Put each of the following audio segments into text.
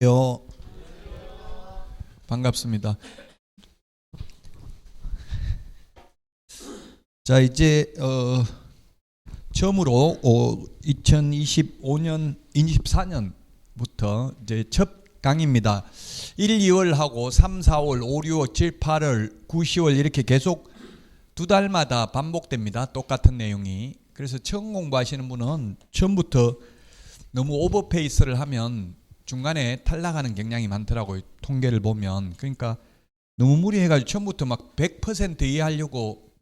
요 반갑습니다. 자, 이제 처음으로 2025년 24년부터 이제 첫 강의입니다. 1, 2월 하고 3, 4월, 5, 6, 7, 8월, 9, 10월 이렇게 계속 두 달마다 반복됩니다. 똑같은 내용이. 그래서 처음 공부하시는 분은 처음부터 너무 오버페이스를 하면 중간에 탈락하는 경향이 많더라고요. 통계를 보면. 그러니까 너무 무리해가지고 처음부터 막 100% 이해하려고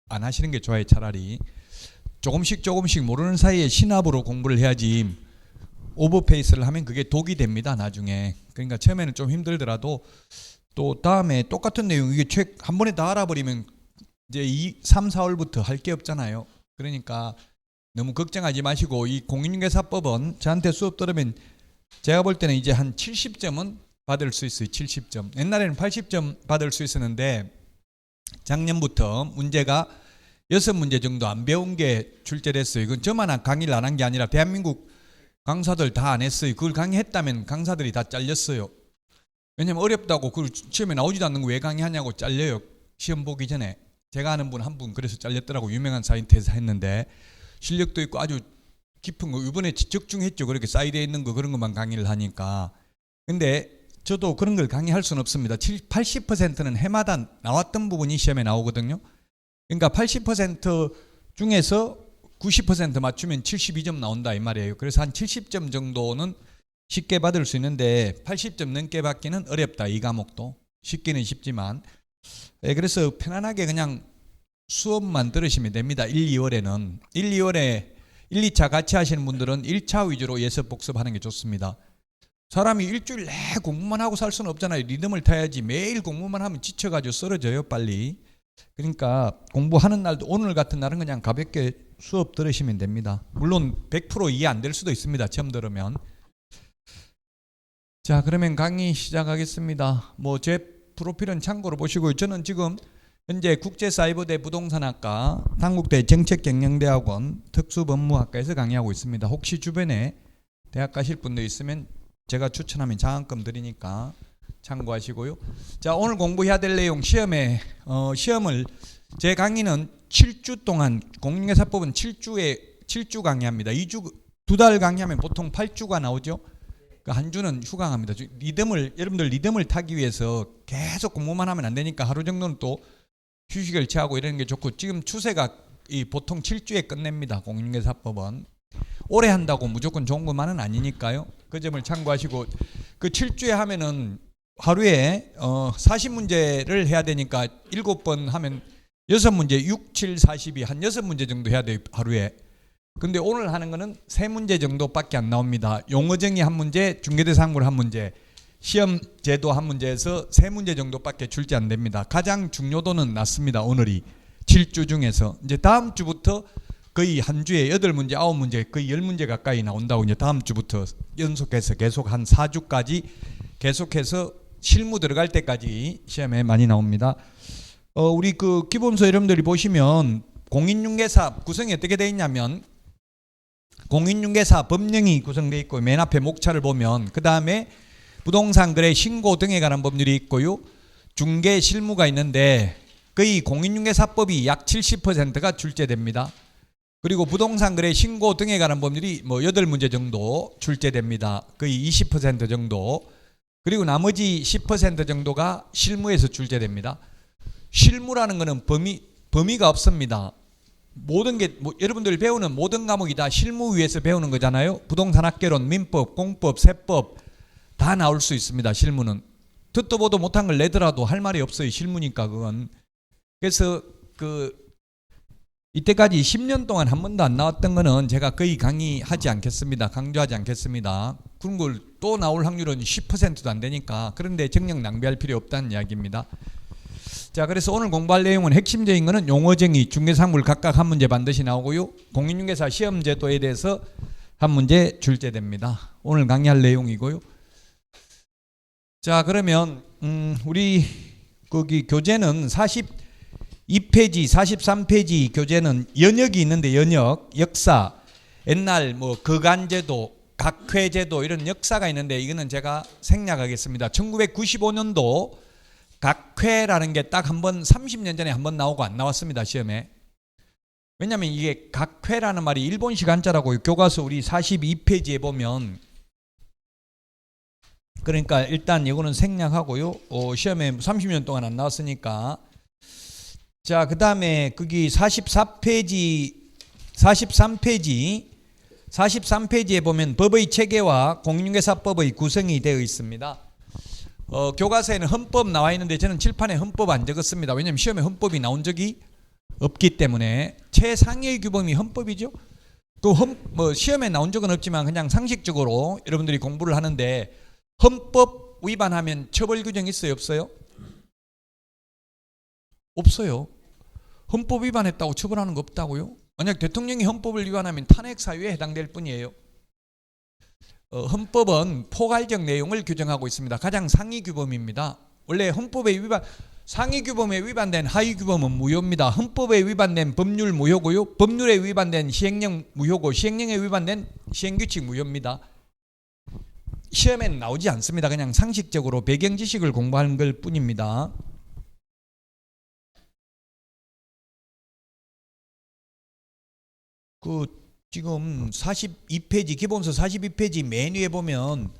안 하시는 게 좋아요. 차라리 조금씩 모르는 사이에 신압으로 공부를 해야지. 오버페이스를 하면 그게 독이 됩니다. 나중에. 그러니까 처음에는 좀 힘들더라도 또 다음에 똑같은 내용 이게 책 한 번에 다 알아버리면 이제 3, 4월부터 할 게 없잖아요. 그러니까 너무 걱정하지 마시고, 이 공인중개사법은 저한테 수업 들으면 제가 볼 때는 이제 한 70점은 받을 수 있어요. 70점. 옛날에는 80점 받을 수 있었는데 작년부터 문제가 6문제 정도 안 배운 게 출제됐어요. 이건 저만 강의를 안 한 게 아니라 대한민국 강사들 다 안 했어요. 그걸 강의했다면 강사들이 다 잘렸어요. 왜냐면 어렵다고 그 시험에 나오지도 않는 거 왜 강의하냐고 잘려요. 시험 보기 전에. 제가 아는 분 한 분 그래서 잘렸더라고. 유명한 사이트에서 했는데 실력도 있고 아주 깊은 거. 이번에 적중했죠. 그렇게 사이드에 있는 거 그런 것만 강의를 하니까. 근데 저도 그런 걸 강의할 수는 없습니다. 80%는 해마다 나왔던 부분이 시험에 나오거든요. 그러니까 80% 중에서 90% 맞추면 72점 나온다 이 말이에요. 그래서 한 70점 정도는 쉽게 받을 수 있는데 80점 넘게 받기는 어렵다. 이 과목도. 쉽기는 쉽지만. 그래서 편안하게 그냥 수업만 들으시면 됩니다. 1, 2월에는. 1, 2월에 1, 2차 같이 하시는 분들은 1차 위주로 예습 복습하는 게 좋습니다. 사람이 일주일 내 공부만 하고 살 수는 없잖아요. 리듬을 타야지. 매일 공부만 하면 지쳐가지고 쓰러져요. 빨리. 그러니까 공부하는 날도 오늘 같은 날은 그냥 가볍게 수업 들으시면 됩니다. 물론 100% 이해 안 될 수도 있습니다. 처음 들으면. 자, 그러면 강의 시작하겠습니다. 제 프로필은 참고로 보시고요. 저는 지금 현재 국제사이버대 부동산학과, 한국대 정책경영대학원 특수법무학과에서 강의하고 있습니다. 혹시 주변에 대학 가실 분들 있으면 제가 추천하면 장학금 드리니까 참고하시고요. 자, 오늘 공부해야 될 내용 시험을 제 강의는 7주 동안 공인중개사법은 7주 강의합니다. 2주 2달 강의하면 보통 8주가 나오죠. 한 주는 휴강합니다. 여러분들 리듬을 타기 위해서 계속 공부만 하면 안 되니까 하루 정도는 또 휴식을 취하고 이러는 게 좋고, 지금 추세가 보통 7주에 끝냅니다. 공인중개사법은. 오래 한다고 무조건 좋은 것만은 아니니까요. 그 점을 참고하시고, 그 7주에 하면은 하루에 40문제를 해야 되니까 7번 하면 6문제 6, 7, 42 한 6문제 정도 해야 돼요. 하루에. 근데 오늘 하는 거는 3문제 정도밖에 안 나옵니다. 용어정의 한 문제, 중개대상물 한 문제, 시험 제도 한 문제에서 3문제 정도밖에 출제 안 됩니다. 가장 중요도는 낮습니다. 오늘이 7주 중에서. 이제 다음 주부터 거의 한 주에 8문제, 9문제, 거의 10문제 가까이 나온다고. 이제 다음 주부터 연속해서 계속 한 4주까지 계속해서 실무 들어갈 때까지 시험에 많이 나옵니다. 우리 그 기본서 여러분들이 보시면 공인중개사 구성이 어떻게 되어 있냐면, 공인중개사 법령이 구성되어 있고 맨 앞에 목차를 보면 그 다음에 부동산 거래 신고 등에 관한 법률이 있고요. 중개 실무가 있는데 거의 공인중개사법이 약 70%가 출제됩니다. 그리고 부동산 거래 신고 등에 관한 법률이 8문제 정도 출제됩니다. 거의 20% 정도. 그리고 나머지 10% 정도가 실무에서 출제됩니다. 실무라는 것은 범위가 없습니다. 모든 게 여러분들이 배우는 모든 과목이 다 실무 위에서 배우는 거잖아요. 부동산학개론, 민법, 공법, 세법 다 나올 수 있습니다. 실무는 듣도 보도 못한 걸 내더라도 할 말이 없어요. 실무니까 그건. 그래서 이때까지 10년 동안 한 번도 안 나왔던 거는 제가 거의 강의하지 않겠습니다. 강조하지 않겠습니다. 그런 걸 또 나올 확률은 10%도 안 되니까. 그런데 정녕 낭비할 필요 없다는 이야기입니다. 자, 그래서 오늘 공부할 내용은 핵심적인 거는 용어정의, 중개상물 각각 한 문제 반드시 나오고요. 공인중개사 시험제도에 대해서 한 문제 출제됩니다. 오늘 강의할 내용이고요. 자, 그러면 우리 거기 교재는 42페이지, 43페이지 교재는 연역이 있는데, 연역, 역사, 옛날 거간제도, 각회제도 이런 역사가 있는데 이거는 제가 생략하겠습니다. 1995년도 각회라는 게 딱 한 번 30년 전에 한 번 나오고 안 나왔습니다. 시험에. 왜냐하면 이게 각회라는 말이 일본식 한자라고 교과서 우리 42페이지에 보면, 그러니까 일단 이거는 생략하고요. 시험에 30년 동안 안 나왔으니까. 자, 그 다음에 거기 43페이지에 보면 법의 체계와 공인중개사법의 구성이 되어 있습니다. 교과서에는 헌법 나와 있는데 저는 칠판에 헌법 안 적었습니다. 왜냐하면 시험에 헌법이 나온 적이 없기 때문에. 최상위의 규범이 헌법이죠. 시험에 나온 적은 없지만 그냥 상식적으로 여러분들이 공부를 하는데, 헌법 위반하면 처벌 규정 있어요, 없어요? 없어요. 헌법 위반했다고 처벌하는 거 없다고요? 만약 대통령이 헌법을 위반하면 탄핵 사유에 해당될 뿐이에요. 헌법은 포괄적 내용을 규정하고 있습니다. 가장 상위 규범입니다. 원래 헌법에 상위 규범에 위반된 하위 규범은 무효입니다. 헌법에 위반된 법률 무효고요. 법률에 위반된 시행령 무효고, 시행령에 위반된 시행규칙 무효입니다. 시험에는 나오지 않습니다. 그냥 상식적으로 배경 지식을 공부하는 걸 뿐입니다. 지금 42페이지 기본서 42페이지 메뉴에 보면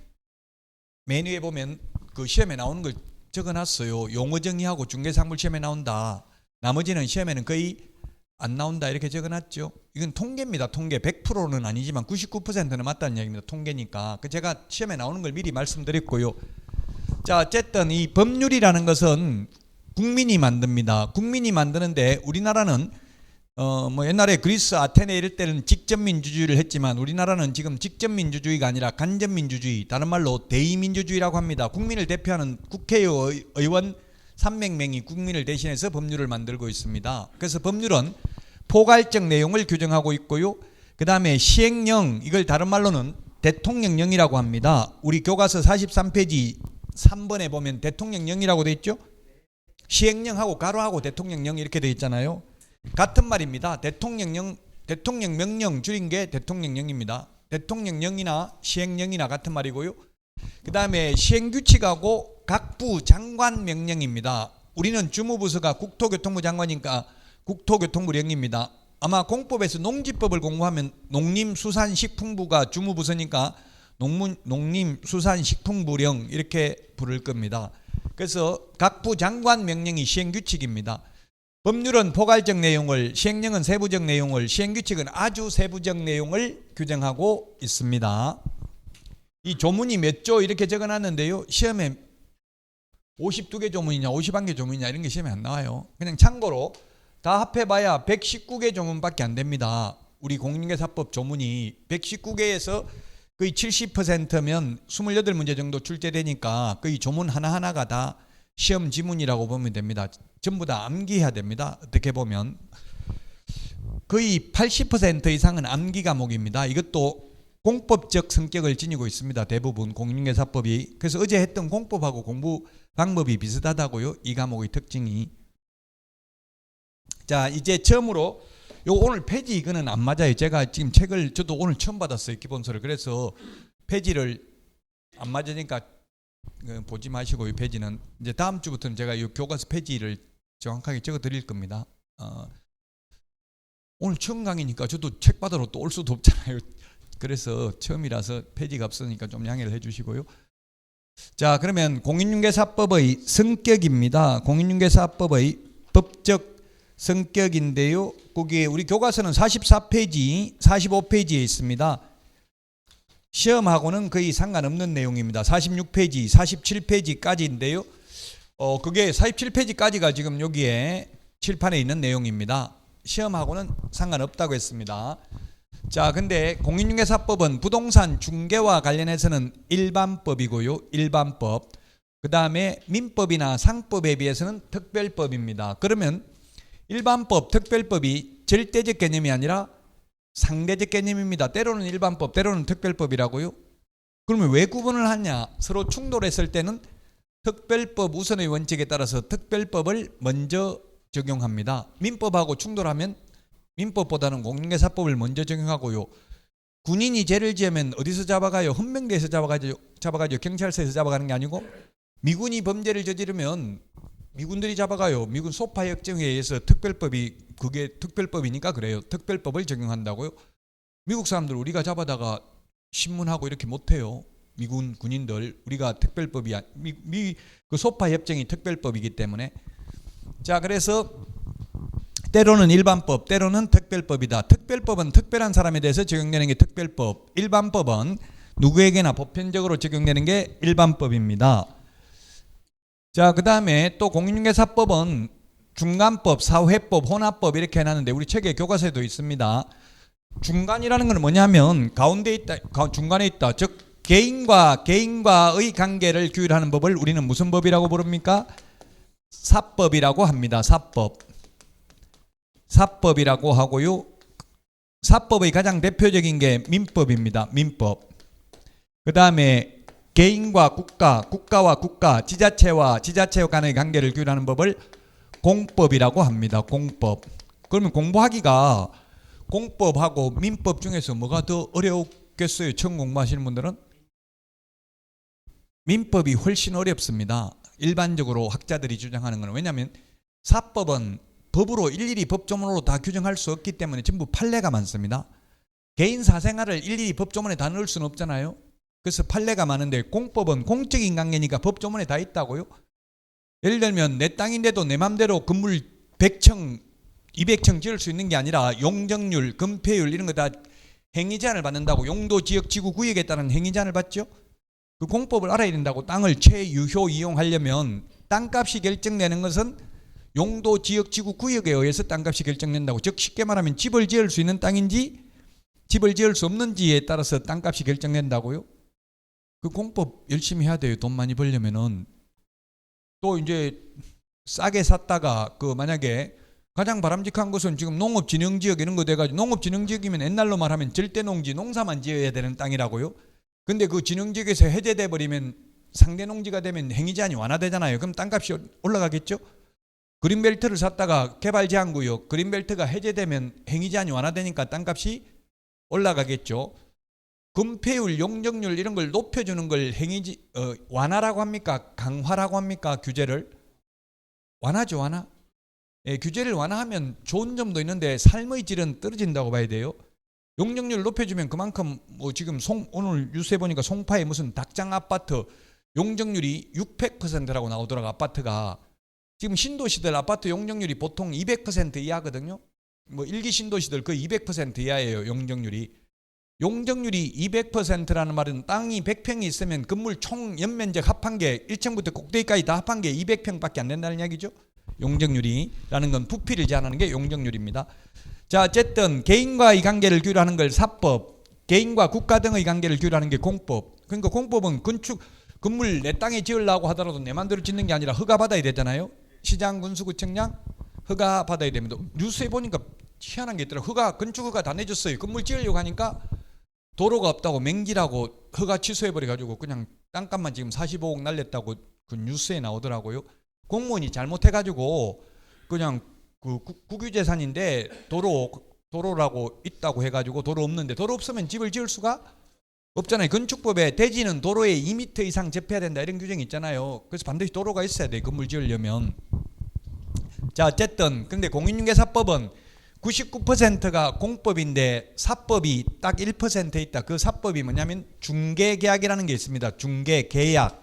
그 시험에 나오는 걸 적어놨어요. 용어 정의하고 중개상물 시험에 나온다. 나머지는 시험에는 거의 안 나온다 이렇게 적어놨죠. 이건 통계입니다. 통계 100%는 아니지만 99%는 맞다는 얘기입니다. 통계니까. 제가 시험에 나오는 걸 미리 말씀드렸고요. 자, 어쨌든 이 법률이라는 것은 국민이 만듭니다. 국민이 만드는데 우리나라는 옛날에 그리스 아테네 이럴 때는 직접민주주의를 했지만 우리나라는 지금 직접민주주의가 아니라 간접민주주의, 다른 말로 대의민주주의라고 합니다. 국민을 대표하는 국회의원 300명이 국민을 대신해서 법률을 만들고 있습니다. 그래서 법률은 포괄적 내용을 규정하고 있고요. 그 다음에 시행령, 이걸 다른 말로는 대통령령이라고 합니다. 우리 교과서 43페이지 3번에 보면 대통령령이라고 되어 있죠. 시행령하고 가로하고 대통령령 이렇게 되어 있잖아요. 같은 말입니다. 대통령 명령 줄인 게 대통령령입니다. 대통령령이나 시행령이나 같은 말이고요. 그 다음에 시행규칙하고 각부 장관 명령입니다. 우리는 주무부서가 국토교통부 장관이니까 국토교통부령입니다. 아마 공법에서 농지법을 공부하면 농림수산식품부가 주무부서니까 농림수산식품부령 이렇게 부를 겁니다. 그래서 각부 장관 명령이 시행규칙입니다. 법률은 포괄적 내용을, 시행령은 세부적 내용을, 시행규칙은 아주 세부적 내용을 규정하고 있습니다. 이 조문이 몇 조 이렇게 적어놨는데요. 시험에 52개 조문이냐 51개 조문이냐 이런 게 시험에 안 나와요. 그냥 참고로 다 합해봐야 119개 조문밖에 안 됩니다. 우리 공인중개사법 조문이 119개에서 거의 70%면 28문제 정도 출제되니까 거의 조문 하나하나가 다 시험 지문이라고 보면 됩니다. 전부 다 암기해야 됩니다. 어떻게 보면 거의 80% 이상은 암기 과목입니다. 이것도 공법적 성격을 지니고 있습니다. 대부분 공인중개사법이. 그래서 어제 했던 공법하고 공부 방법이 비슷하다고요. 이 과목의 특징이. 자, 이제 처음으로 오늘 페이지 이거는 안 맞아요. 제가 지금 책을 저도 오늘 처음 받았어요. 기본서를. 그래서 페이지를 안 맞으니까 보지 마시고 이 페이지는 이제 다음 주부터는 제가 이 교과서 페이지를 정확하게 적어 드릴 겁니다. 오늘 처음 강의니까 저도 책 받으러 또 올 수도 없잖아요. 그래서 처음이라서 페이지가 없으니까 좀 양해를 해 주시고요. 자, 그러면 공인중개사법의 성격입니다. 공인중개사법의 법적 성격인데요. 거기에 우리 교과서는 44페이지, 45페이지에 있습니다. 시험하고는 거의 상관없는 내용입니다. 46페이지, 47페이지까지인데요. 그게 47페이지까지가 지금 여기에 칠판에 있는 내용입니다. 시험하고는 상관없다고 했습니다. 자, 근데 공인중개사법은 부동산 중개와 관련해서는 일반법이고요. 일반법. 그 다음에 민법이나 상법에 비해서는 특별법입니다. 그러면 일반법, 특별법이 절대적 개념이 아니라 상대적 개념입니다. 때로는 일반법, 때로는 특별법이라고요. 그러면 왜 구분을 하냐? 서로 충돌했을 때는 특별법 우선의 원칙에 따라서 특별법을 먼저 적용합니다. 민법하고 충돌하면 민법보다는 공인중개사법을 먼저 적용하고요. 군인이 죄를 지으면 어디서 잡아가요? 헌병대에서 잡아가죠. 경찰서에서 잡아가는 게 아니고 미군이 범죄를 저지르면 미군들이 잡아가요. 미군 소파 협정에 의해서 특별법이 그게 특별법이니까 그래요. 특별법을 적용한다고요. 미국 사람들 우리가 잡아다가 신문하고 이렇게 못해요. 미군 군인들 우리가 특별법이야. 그 소파 협정이 특별법이기 때문에. 자, 그래서 때로는 일반법, 때로는 특별법이다. 특별법은 특별한 사람에 대해서 적용되는 게 특별법. 일반법은 누구에게나 보편적으로 적용되는 게 일반법입니다. 자, 그 다음에 또 공인중개사법은 중간법, 사회법, 혼합법 이렇게 해놨는데 우리 책에 교과서에도 있습니다. 중간이라는 건 뭐냐면 가운데 있다, 중간에 있다. 즉 개인과의 관계를 규율하는 법을 우리는 무슨 법이라고 부릅니까? 사법이라고 합니다. 사법이라고 하고요. 사법의 가장 대표적인 게 민법입니다. 민법. 그 다음에 개인과 국가, 국가와 국가, 지자체와 지자체 간의 관계를 규율하는 법을 공법이라고 합니다. 공법. 그러면 공부하기가 공법하고 민법 중에서 뭐가 더 어렵겠어요? 처음 공부하시는 분들은? 민법이 훨씬 어렵습니다. 일반적으로 학자들이 주장하는 것은. 왜냐하면 사법은 법으로 일일이 법조문으로 다 규정할 수 없기 때문에 전부 판례가 많습니다. 개인 사생활을 일일이 법조문에 다 넣을 수는 없잖아요. 그래서 판례가 많은데 공법은 공적인 관계니까 법조문에 다 있다고요. 예를 들면 내 땅인데도 내 맘대로 건물 100층, 200층 지을 수 있는 게 아니라 용적률, 건폐율 이런 거 다 행위 제한을 받는다고. 용도, 지역, 지구, 구역에 따른 행위 제한을 받죠. 그 공법을 알아야 된다고. 땅을 최유효 이용하려면 땅값이 결정되는 것은 용도, 지역, 지구, 구역에 의해서 땅값이 결정된다고. 즉 쉽게 말하면 집을 지을 수 있는 땅인지 집을 지을 수 없는지에 따라서 땅값이 결정된다고요. 그 공법 열심히 해야 돼요. 돈 많이 벌려면은. 또 이제 싸게 샀다가 그 만약에 가장 바람직한 것은 지금 농업진흥지역 이런 거 돼가지고, 농업진흥지역이면 옛날로 말하면 절대농지, 농사만 지어야 되는 땅이라고요. 근데 그 진흥지역에서 해제돼 버리면 상대농지가 되면 행위제한이 완화되잖아요. 그럼 땅값이 올라가겠죠. 그린벨트를 샀다가 개발제한구역, 그린벨트가 해제되면 행위제한이 완화되니까 땅값이 올라가겠죠. 건폐율, 용적률 이런 걸 높여주는 걸 완화라고 합니까? 강화라고 합니까? 규제를 완화죠. 완화. 예, 규제를 완화하면 좋은 점도 있는데 삶의 질은 떨어진다고 봐야 돼요. 용적률을 높여주면 그만큼 뭐 지금 오늘 뉴스에 보니까 송파에 무슨 닭장 아파트 용적률이 600%라고 나오더라고. 아파트가 지금 신도시들 아파트 용적률이 보통 200% 이하거든요. 뭐 일기 신도시들 거의 200% 이하예요. 용적률이 200%라는 말은 땅이 100평이 있으면 건물 총 연면적 합한 게 1층부터 꼭대기까지 다 합한 게 200평밖에 안 된다는 이야기죠. 용적률이라는 건 부피를 제한하는 게 용적률입니다. 자, 어쨌든 개인과의 관계를 규율하는 걸 사법, 개인과 국가 등의 관계를 규율하는 게 공법. 그러니까 공법은 건물 내 땅에 지으려고 하더라도 내 맘대로 짓는 게 아니라 허가 받아야 되잖아요. 시장, 군수구청장 허가 받아야 됩니다. 뉴스에 보니까 희한한 게 있더라고요. 건축 허가 다 내줬어요. 건물 지으려고 하니까 도로가 없다고 맹지라고 허가 취소해버려가지고 그냥 땅값만 지금 45억 날렸다고 그 뉴스에 나오더라고요. 공무원이 잘못해가지고 그냥 그 국유재산인데 도로라고 있다고 해가지고 도로 없는데, 도로 없으면 집을 지을 수가 없잖아요. 건축법에 대지는 도로에 2m 이상 접해야 된다 이런 규정이 있잖아요. 그래서 반드시 도로가 있어야 돼요. 건물 지으려면. 자, 어쨌든 근데 공인중개사법은 99%가 공법인데 사법이 딱 1% 있다. 그 사법이 뭐냐면 중개계약이라는 게 있습니다. 중개계약.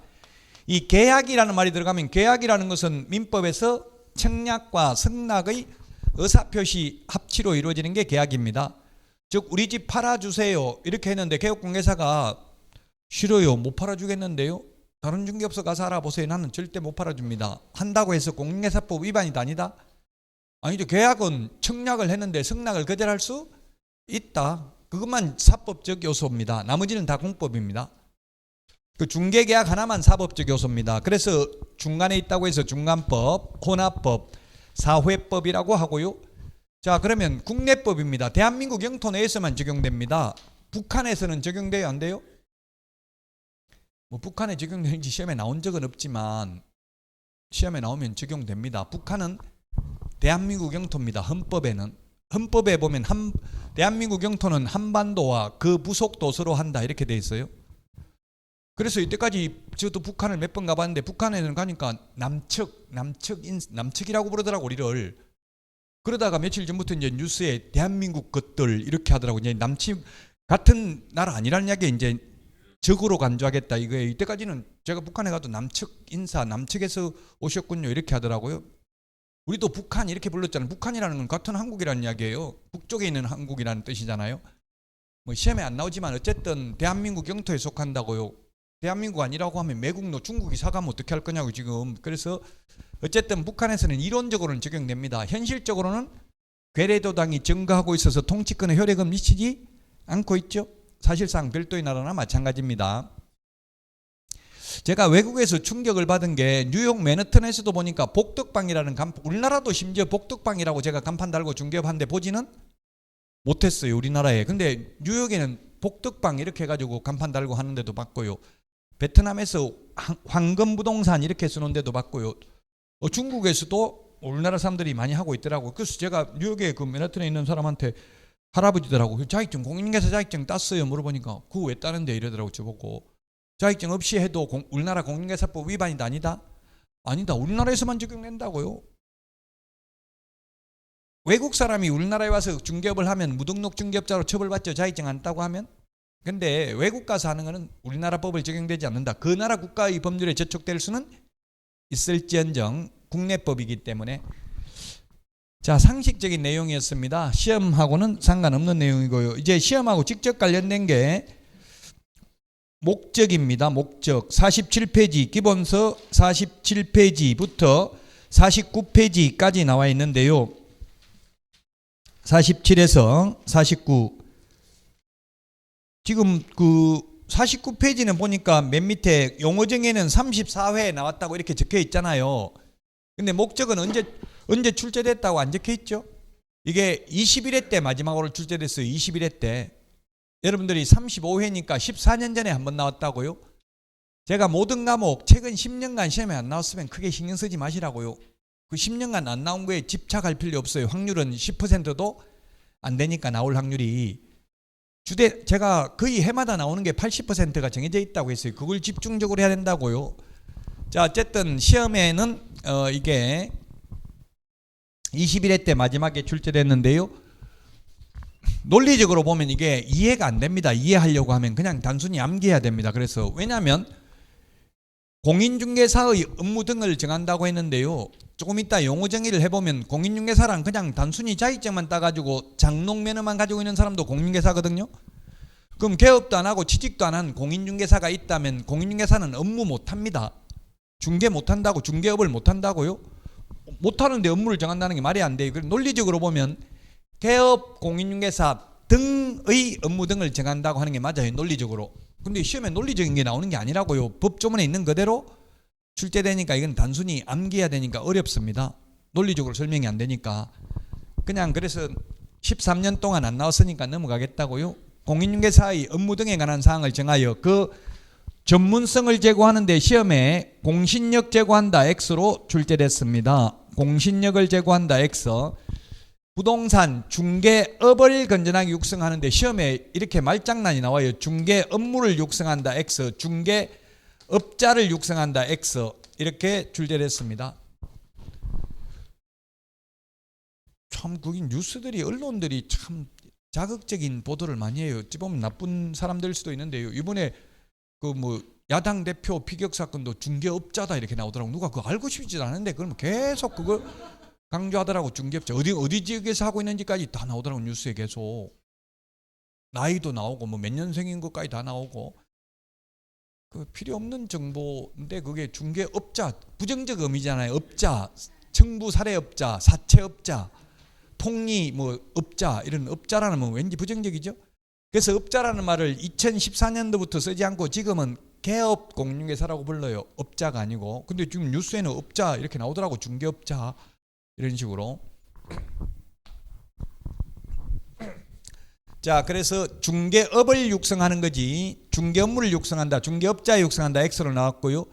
이 계약이라는 말이 들어가면, 계약이라는 것은 민법에서 청약과 승낙의 의사표시 합치로 이루어지는 게 계약입니다. 즉 우리 집 팔아주세요 이렇게 했는데 개업공개사가 싫어요, 못 팔아주겠는데요, 다른 중개업소 가서 알아보세요, 나는 절대 못 팔아줍니다 한다고 해서 공인중개사법 위반이 아니다? 아니죠. 계약은 청약을 했는데 승낙을 거절할 수 있다. 그것만 사법적 요소입니다. 나머지는 다 공법입니다. 그 중개계약 하나만 사법적 요소입니다. 그래서 중간에 있다고 해서 중간법, 혼합법, 사회법이라고 하고요. 자, 그러면 국내법입니다. 대한민국 영토 내에서만 적용됩니다. 북한에서는 적용돼요, 안 돼요? 뭐 북한에 적용되는지 시험에 나온 적은 없지만 시험에 나오면 적용됩니다. 북한은 대한민국 영토입니다. 헌법에 보면 대한민국 영토는 한반도와 그 부속 도서로 한다 이렇게 돼 있어요. 그래서 이때까지 저도 북한을 몇 번 가봤는데 북한에는 가니까 남측이라고 부르더라고 우리를. 그러다가 며칠 전부터 이제 뉴스에 대한민국 것들 이렇게 하더라고. 이제 남측 같은 나라 아니라는 이야기 이제 적으로 간주하겠다 이거예요. 이때까지는 제가 북한에 가도 남측 인사 남측에서 오셨군요 이렇게 하더라고요. 우리도 북한 이렇게 불렀잖아요. 북한이라는 건 같은 한국이라는 이야기예요. 북쪽에 있는 한국이라는 뜻이잖아요. 뭐 시험에 안 나오지만 어쨌든 대한민국 영토에 속한다고요. 대한민국 아니라고 하면 매국노 중국이 사가면 어떻게 할 거냐고 지금. 그래서 어쨌든 북한에서는 이론적으로는 적용됩니다. 현실적으로는 괴뢰도당이 증가하고 있어서 통치권에 효력은 미치지 않고 있죠. 사실상 별도의 나라나 마찬가지입니다. 제가 외국에서 충격을 받은 게 뉴욕 맨하탄에서도 보니까 복덕방이라는 간판, 우리나라도 심지어 복덕방이라고 제가 간판 달고 중개업하는데 보지는 못했어요 우리나라에. 근데 뉴욕에는 복덕방 이렇게 해가지고 간판 달고 하는데도 봤고요. 베트남에서 황금부동산 이렇게 쓰는 데도 봤고요. 중국에서도 우리나라 사람들이 많이 하고 있더라고요. 그래서 제가 뉴욕에 그 맨하탄에 있는 사람한테 할아버지더라고. 자격증 공인중개사 자격증 땄어요 물어보니까 그거 왜 따는데 이러더라고. 저보고 자격증 없이 해도 우리나라 공인중개사법 위반이다 아니다? 아니다. 우리나라에서만 적용된다고요. 외국 사람이 우리나라에 와서 중개업을 하면 무등록 중개업자로 처벌받죠. 자격증 안 따고 하면. 근데 외국 가서 하는 거는 우리나라 법을 적용되지 않는다. 그 나라 국가의 법률에 저촉될 수는 있을지언정 국내법이기 때문에. 자, 상식적인 내용이었습니다. 시험하고는 상관없는 내용이고요. 이제 시험하고 직접 관련된 게 목적입니다. 목적 47페이지 기본서 47페이지부터 49페이지까지 나와 있는데요. 47에서 49 지금 그 49페이지는 보니까 맨 밑에 용어정의는 34회에 나왔다고 이렇게 적혀 있잖아요. 근데 목적은 언제 출제됐다고 안 적혀 있죠? 이게 21회 때 마지막으로 출제됐어요. 21회 때. 여러분들이 35회니까 14년 전에 한번 나왔다고요? 제가 모든 과목 최근 10년간 시험에 안 나왔으면 크게 신경 쓰지 마시라고요. 그 10년간 안 나온 거에 집착할 필요 없어요. 확률은 10%도 안 되니까 나올 확률이. 제가 거의 해마다 나오는 게 80%가 정해져 있다고 했어요. 그걸 집중적으로 해야 된다고요. 자, 어쨌든 시험에는 이게 21회 때 마지막에 출제됐는데요. 논리적으로 보면 이게 이해가 안 됩니다. 이해하려고 하면 그냥 단순히 암기해야 됩니다. 그래서 왜냐하면 공인중개사의 업무 등을 정한다고 했는데요. 조금 이따 용어 정의를 해보면 공인중개사란 그냥 단순히 자격증만 따가지고 장롱면허만 가지고 있는 사람도 공인중개사거든요. 그럼 개업도 안 하고 취직도 안 한 공인중개사가 있다면 공인중개사는 업무 못합니다. 중개 못한다고, 중개업을 못한다고요? 못하는데 업무를 정한다는 게 말이 안 돼요. 논리적으로 보면 개업 공인중개사 등의 업무 등을 정한다고 하는 게 맞아요. 논리적으로. 근데 시험에 논리적인 게 나오는 게 아니라고요. 법조문에 있는 그대로 출제되니까 이건 단순히 암기해야 되니까 어렵습니다. 논리적으로 설명이 안 되니까. 그냥 그래서 13년 동안 안 나왔으니까 넘어가겠다고요. 공인중개사의 업무 등에 관한 사항을 정하여 그 전문성을 제고하는데 시험에 공신력 제고한다 X로 출제됐습니다. 공신력을 제고한다 X. 부동산 중개업을 건전하게 육성하는데 시험에 이렇게 말장난이 나와요. 중개 업무를 육성한다 X, 중개업자를 육성한다 X 이렇게 출제됐습니다. 참 그게 뉴스들이 언론들이 참 자극적인 보도를 많이 해요. 어찌 보면 나쁜 사람들 수도 있는데요. 이번에 그 뭐 야당 대표 피격 사건도 중개업자다 이렇게 나오더라고. 누가 그거 알고 싶지도 않은데 그러면 계속 그거 강조하더라고. 중개업자 어디 지역에서 하고 있는지까지 다 나오더라고. 뉴스에 계속 나이도 나오고 뭐 몇 년생인 것까지 다 나오고 그 필요 없는 정보인데 그게 중개업자 부정적 의미잖아요. 업자, 청부 살해업자, 사채업자, 통리 뭐 업자 이런 업자라는 건 왠지 부정적이죠. 그래서 업자라는 말을 2014년도부터 쓰지 않고 지금은 개업 공인중개사라고 불러요. 업자가 아니고. 근데 지금 뉴스에는 업자 이렇게 나오더라고. 중개업자 이런 식으로. 자, 그래서 중개업을 육성하는 거지 중개업무를 육성한다, 중개업자 육성한다 X로 나왔고요.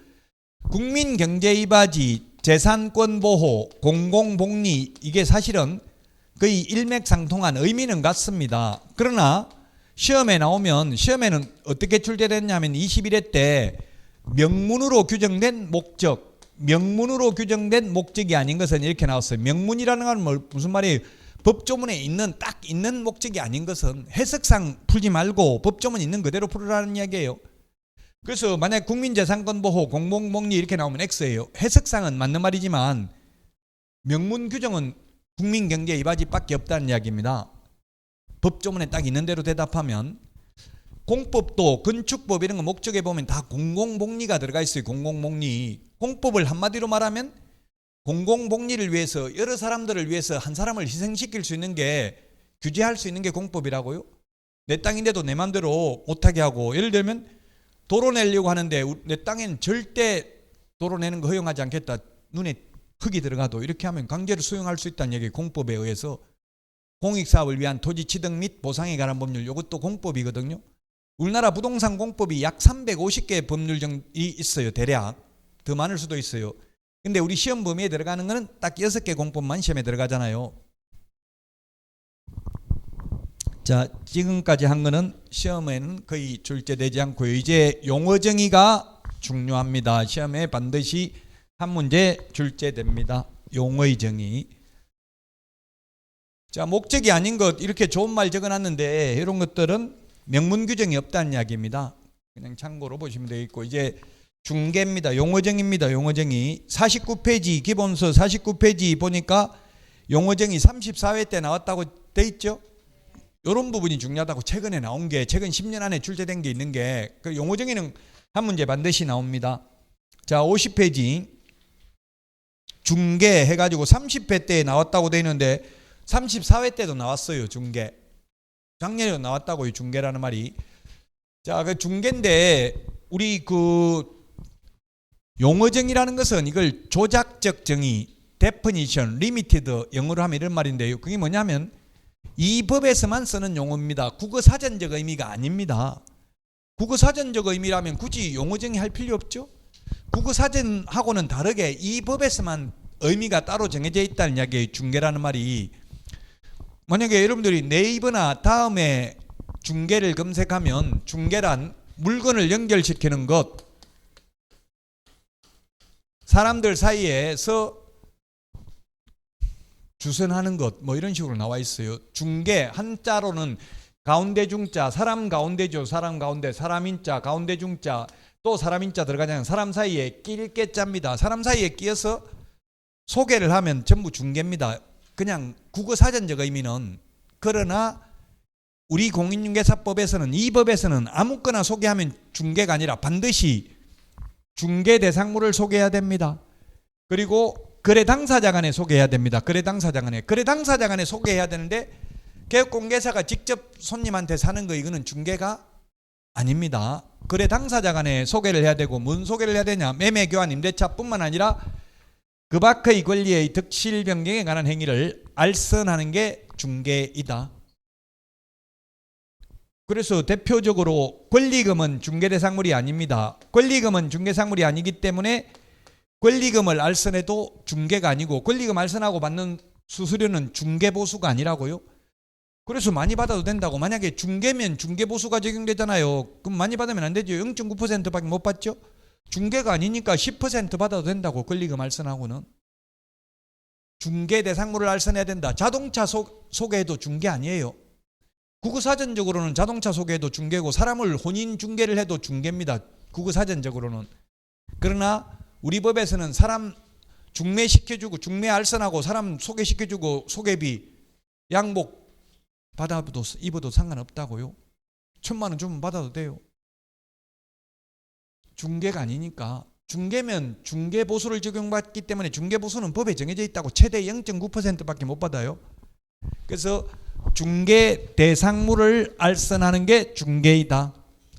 국민경제이바지, 재산권 보호, 공공복리 이게 사실은 거의 일맥상통한 의미는 같습니다. 그러나 시험에 나오면 시험에는 어떻게 출제됐냐면 21회 때 명문으로 규정된 목적, 명문으로 규정된 목적이 아닌 것은 이렇게 나왔어요. 명문이라는 건 무슨 말이에요? 법조문에 있는 딱 있는 목적이 아닌 것은 해석상 풀지 말고 법조문 있는 그대로 풀으라는 이야기예요. 그래서 만약 국민재산권보호, 공공복리 이렇게 나오면 X예요. 해석상은 맞는 말이지만 명문 규정은 국민경제 이바지밖에 없다는 이야기입니다. 법조문에 딱 있는 대로 대답하면 공법도 건축법 이런 거 목적에 보면 다 공공복리가 들어가 있어요. 공공복리. 공법을 한마디로 말하면 공공복리를 위해서 여러 사람들을 위해서 한 사람을 희생시킬 수 있는 게 규제할 수 있는 게 공법이라고요. 내 땅인데도 내 맘대로 못하게 하고 예를 들면 도로 내려고 하는데 내 땅엔 절대 도로 내는 거 허용하지 않겠다. 눈에 흙이 들어가도 이렇게 하면 강제로 수용할 수 있다는 얘기 공법에 의해서 공익사업을 위한 토지 취득 및 보상에 관한 법률 이것도 공법이거든요. 우리나라 부동산 공법이 약 350개의 법률이 있어요. 대략 더 많을 수도 있어요. 근데 우리 시험 범위에 들어가는 거는 딱 6개 공법만 시험에 들어가잖아요. 자, 지금까지 한 거는 시험에는 거의 출제되지 않고요. 이제 용어 정의가 중요합니다. 시험에 반드시 한 문제 출제됩니다. 용어의 정의. 자, 목적이 아닌 것 이렇게 좋은 말 적어놨는데 이런 것들은 명문 규정이 없다는 이야기입니다. 그냥 참고로 보시면 되겠고 이제 중개입니다. 용어정의입니다. 용어정의 49페이지 기본서 49페이지 보니까 용어정의 34회 때 나왔다고 돼 있죠. 이런 부분이 중요하다고 최근에 나온 게 최근 10년 안에 출제된 게 있는 게 그 용어정의는 한 문제 반드시 나옵니다. 자 50페이지 중개 해가지고 30회 때 나왔다고 돼 있는데 34회 때도 나왔어요. 중개 작년에도 나왔다고요. 중개라는 말이. 자 그 중개인데 우리 그 용어정의라는 것은 이걸 조작적 정의, definition, limited 영어로 하면 이런 말인데요. 그게 뭐냐면 이 법에서만 쓰는 용어입니다. 국어사전적 의미가 아닙니다. 국어사전적 의미라면 굳이 용어정의 할 필요 없죠. 국어사전하고는 다르게 이 법에서만 의미가 따로 정해져 있다는 이야기예요. 중개라는 말이. 만약에 여러분들이 네이버나 다음에 중개를 검색하면 중개란 물건을 연결시키는 것, 사람들 사이에서 주선하는 것 뭐 이런 식으로 나와 있어요. 중개 한자로는 가운데 중자 사람 가운데죠. 사람 가운데 사람인자 가운데 중자 또 사람인자 들어가잖아요. 사람 사이에 낄 깨자입니다. 사람 사이에 끼어서 소개를 하면 전부 중개입니다. 그냥 국어사전적 의미는. 그러나 우리 공인중개사법에서는 이 법에서는 아무거나 소개하면 중개가 아니라 반드시 중개 대상물을 소개해야 됩니다. 그리고 거래 당사자 간에 소개해야 됩니다. 거래 당사자 간에 소개해야 되는데 개업공개사가 직접 손님한테 사는 거 이거는 중개가 아닙니다. 거래 당사자 간에 소개를 해야 되고 뭔 소개를 해야 되냐? 매매 교환 임대차뿐만 아니라 그 밖의 권리의 득실 변경에 관한 행위를 알선하는 게 중개이다. 그래서 대표적으로 권리금은 중개대상물이 아닙니다. 권리금은 중개상물이 아니기 때문에 권리금을 알선해도 중개가 아니고 권리금 알선하고 받는 수수료는 중개보수가 아니라고요. 그래서 많이 받아도 된다고. 만약에 중개면 중개보수가 적용되잖아요. 그럼 많이 받으면 안 되죠. 0.9%밖에 못 받죠. 중개가 아니니까 10% 받아도 된다고. 권리금 알선하고는. 중개 대상물을 알선해야 된다. 자동차 소개해도 중개 아니에요. 국어사전적으로는 자동차 소개해도 중개고 사람을 혼인 중개를 해도 중개입니다. 국어사전적으로는. 그러나 우리 법에서는 사람 중매시켜주고 중매 알선하고 사람 소개시켜주고 소개비 양복 받아도 입어도 상관없다고요. 1,000만 원 주면 받아도 돼요. 중개가 아니니까. 중개면 중개보수를 적용받기 때문에 중개보수는 법에 정해져 있다고. 최대 0.9%밖에 못 받아요. 그래서 중개 대상물을 알선하는 게 중개이다.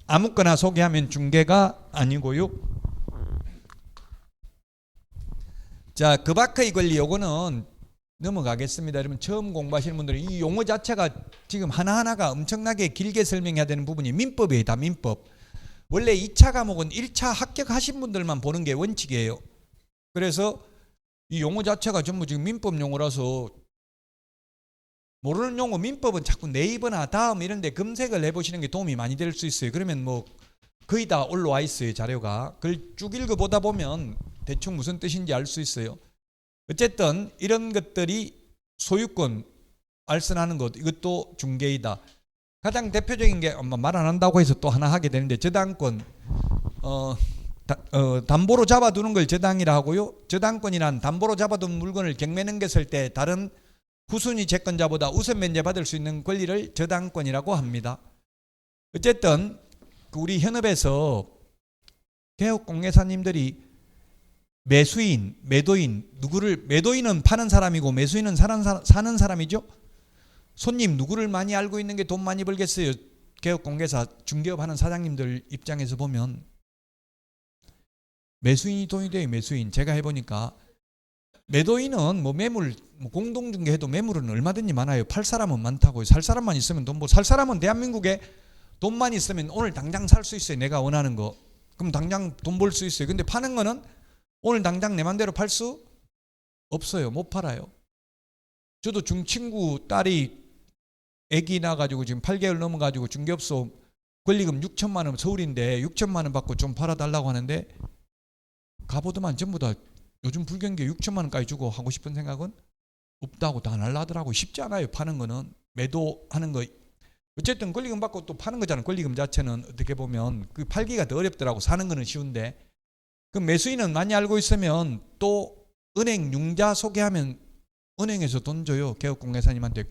아무거나 소개하면 중개가 아니고요. 자, 그 밖의 권리 요거는 넘어가겠습니다. 여러분 처음 공부하시는 분들은 이 용어 자체가 지금 하나하나가 엄청나게 길게 설명해야 되는 부분이 민법이에요. 다 민법. 원래 2차 과목은 1차 합격하신 분들만 보는 게 원칙이에요. 그래서 이 용어 자체가 전부 지금 민법 용어라서 모르는 용어 민법은 자꾸 네이버나 다음 이런 데 검색을 해보시는 게 도움이 많이 될 수 있어요. 그러면 뭐 거의 다 올라와 있어요. 자료가. 그걸 쭉 읽어보다 보면 대충 무슨 뜻인지 알 수 있어요. 어쨌든 이런 것들이 소유권 알선하는 것, 이것도 중개이다. 가장 대표적인 게 말 안 한다고 해서 또 하나 하게 되는데, 저당권 담보로 잡아두는 걸 저당이라 하고요. 저당권이란 담보로 잡아둔 물건을 경매 넘겼을 때 다른 후순위 채권자보다 우선 면제받을 수 있는 권리를 저당권이라고 합니다. 어쨌든 우리 현업에서 개업공개사님들이 매수인, 매도인, 매도인은 파는 사람이고 매수인은 사는 사람이죠. 손님 누구를 많이 알고 있는 게 돈 많이 벌겠어요? 개업공개사, 중개업하는 사장님들 입장에서 보면 매수인이 돈이 돼요. 매수인. 제가 해보니까 매도인은 뭐 매물, 공동중개해도 매물은 얼마든지 많아요. 팔 사람은 많다고요. 살 사람만 있으면 돈 벌. 살 사람은 대한민국에 돈만 있으면 오늘 당장 살 수 있어요. 내가 원하는 거. 그럼 당장 돈 벌 수 있어요. 근데 파는 거는 오늘 당장 내 맘대로 팔 수 없어요. 못 팔아요. 저도 친구 딸이 애기 낳아가지고 지금 8개월 넘어가지고 중개업소 권리금 6천만 원, 서울인데 6천만 원 받고 좀 팔아달라고 하는데 가보더만 전부 다 요즘 불경기에 6천만 원까지 주고 하고 싶은 생각은 없다고 다 안 하려더라고. 쉽지 않아요. 파는 거는. 매도하는 거. 어쨌든 권리금 받고 또 파는 거잖아요. 권리금 자체는 어떻게 보면 그 팔기가 더 어렵더라고. 사는 거는 쉬운데. 그 매수인은 많이 알고 있으면 또 은행 융자 소개하면 은행에서 돈 줘요. 개업공개사님한테.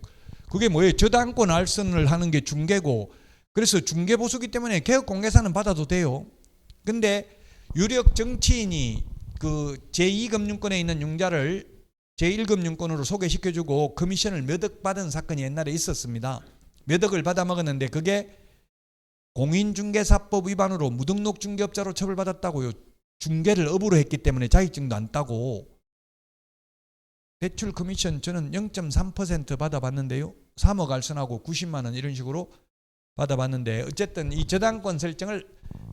그게 뭐예요? 저당권 알선을 하는 게 중개고, 그래서 중개보수기 때문에 개업공개사는 받아도 돼요. 근데 유력 정치인이 그 제2금융권에 있는 융자를 제1금융권으로 소개시켜주고 커미션을 몇 억 받은 사건이 옛날에 있었습니다. 몇 억을 받아먹었는데 그게 공인중개사법 위반으로 무등록 중개업자로 처벌받았다고요. 중개를 업으로 했기 때문에 자격증도 안 따고. 대출 커미션 저는 0.3% 받아봤는데요. 3억 알선하고 90만 원 이런 식으로 받아봤는데, 어쨌든 이 저당권 설정을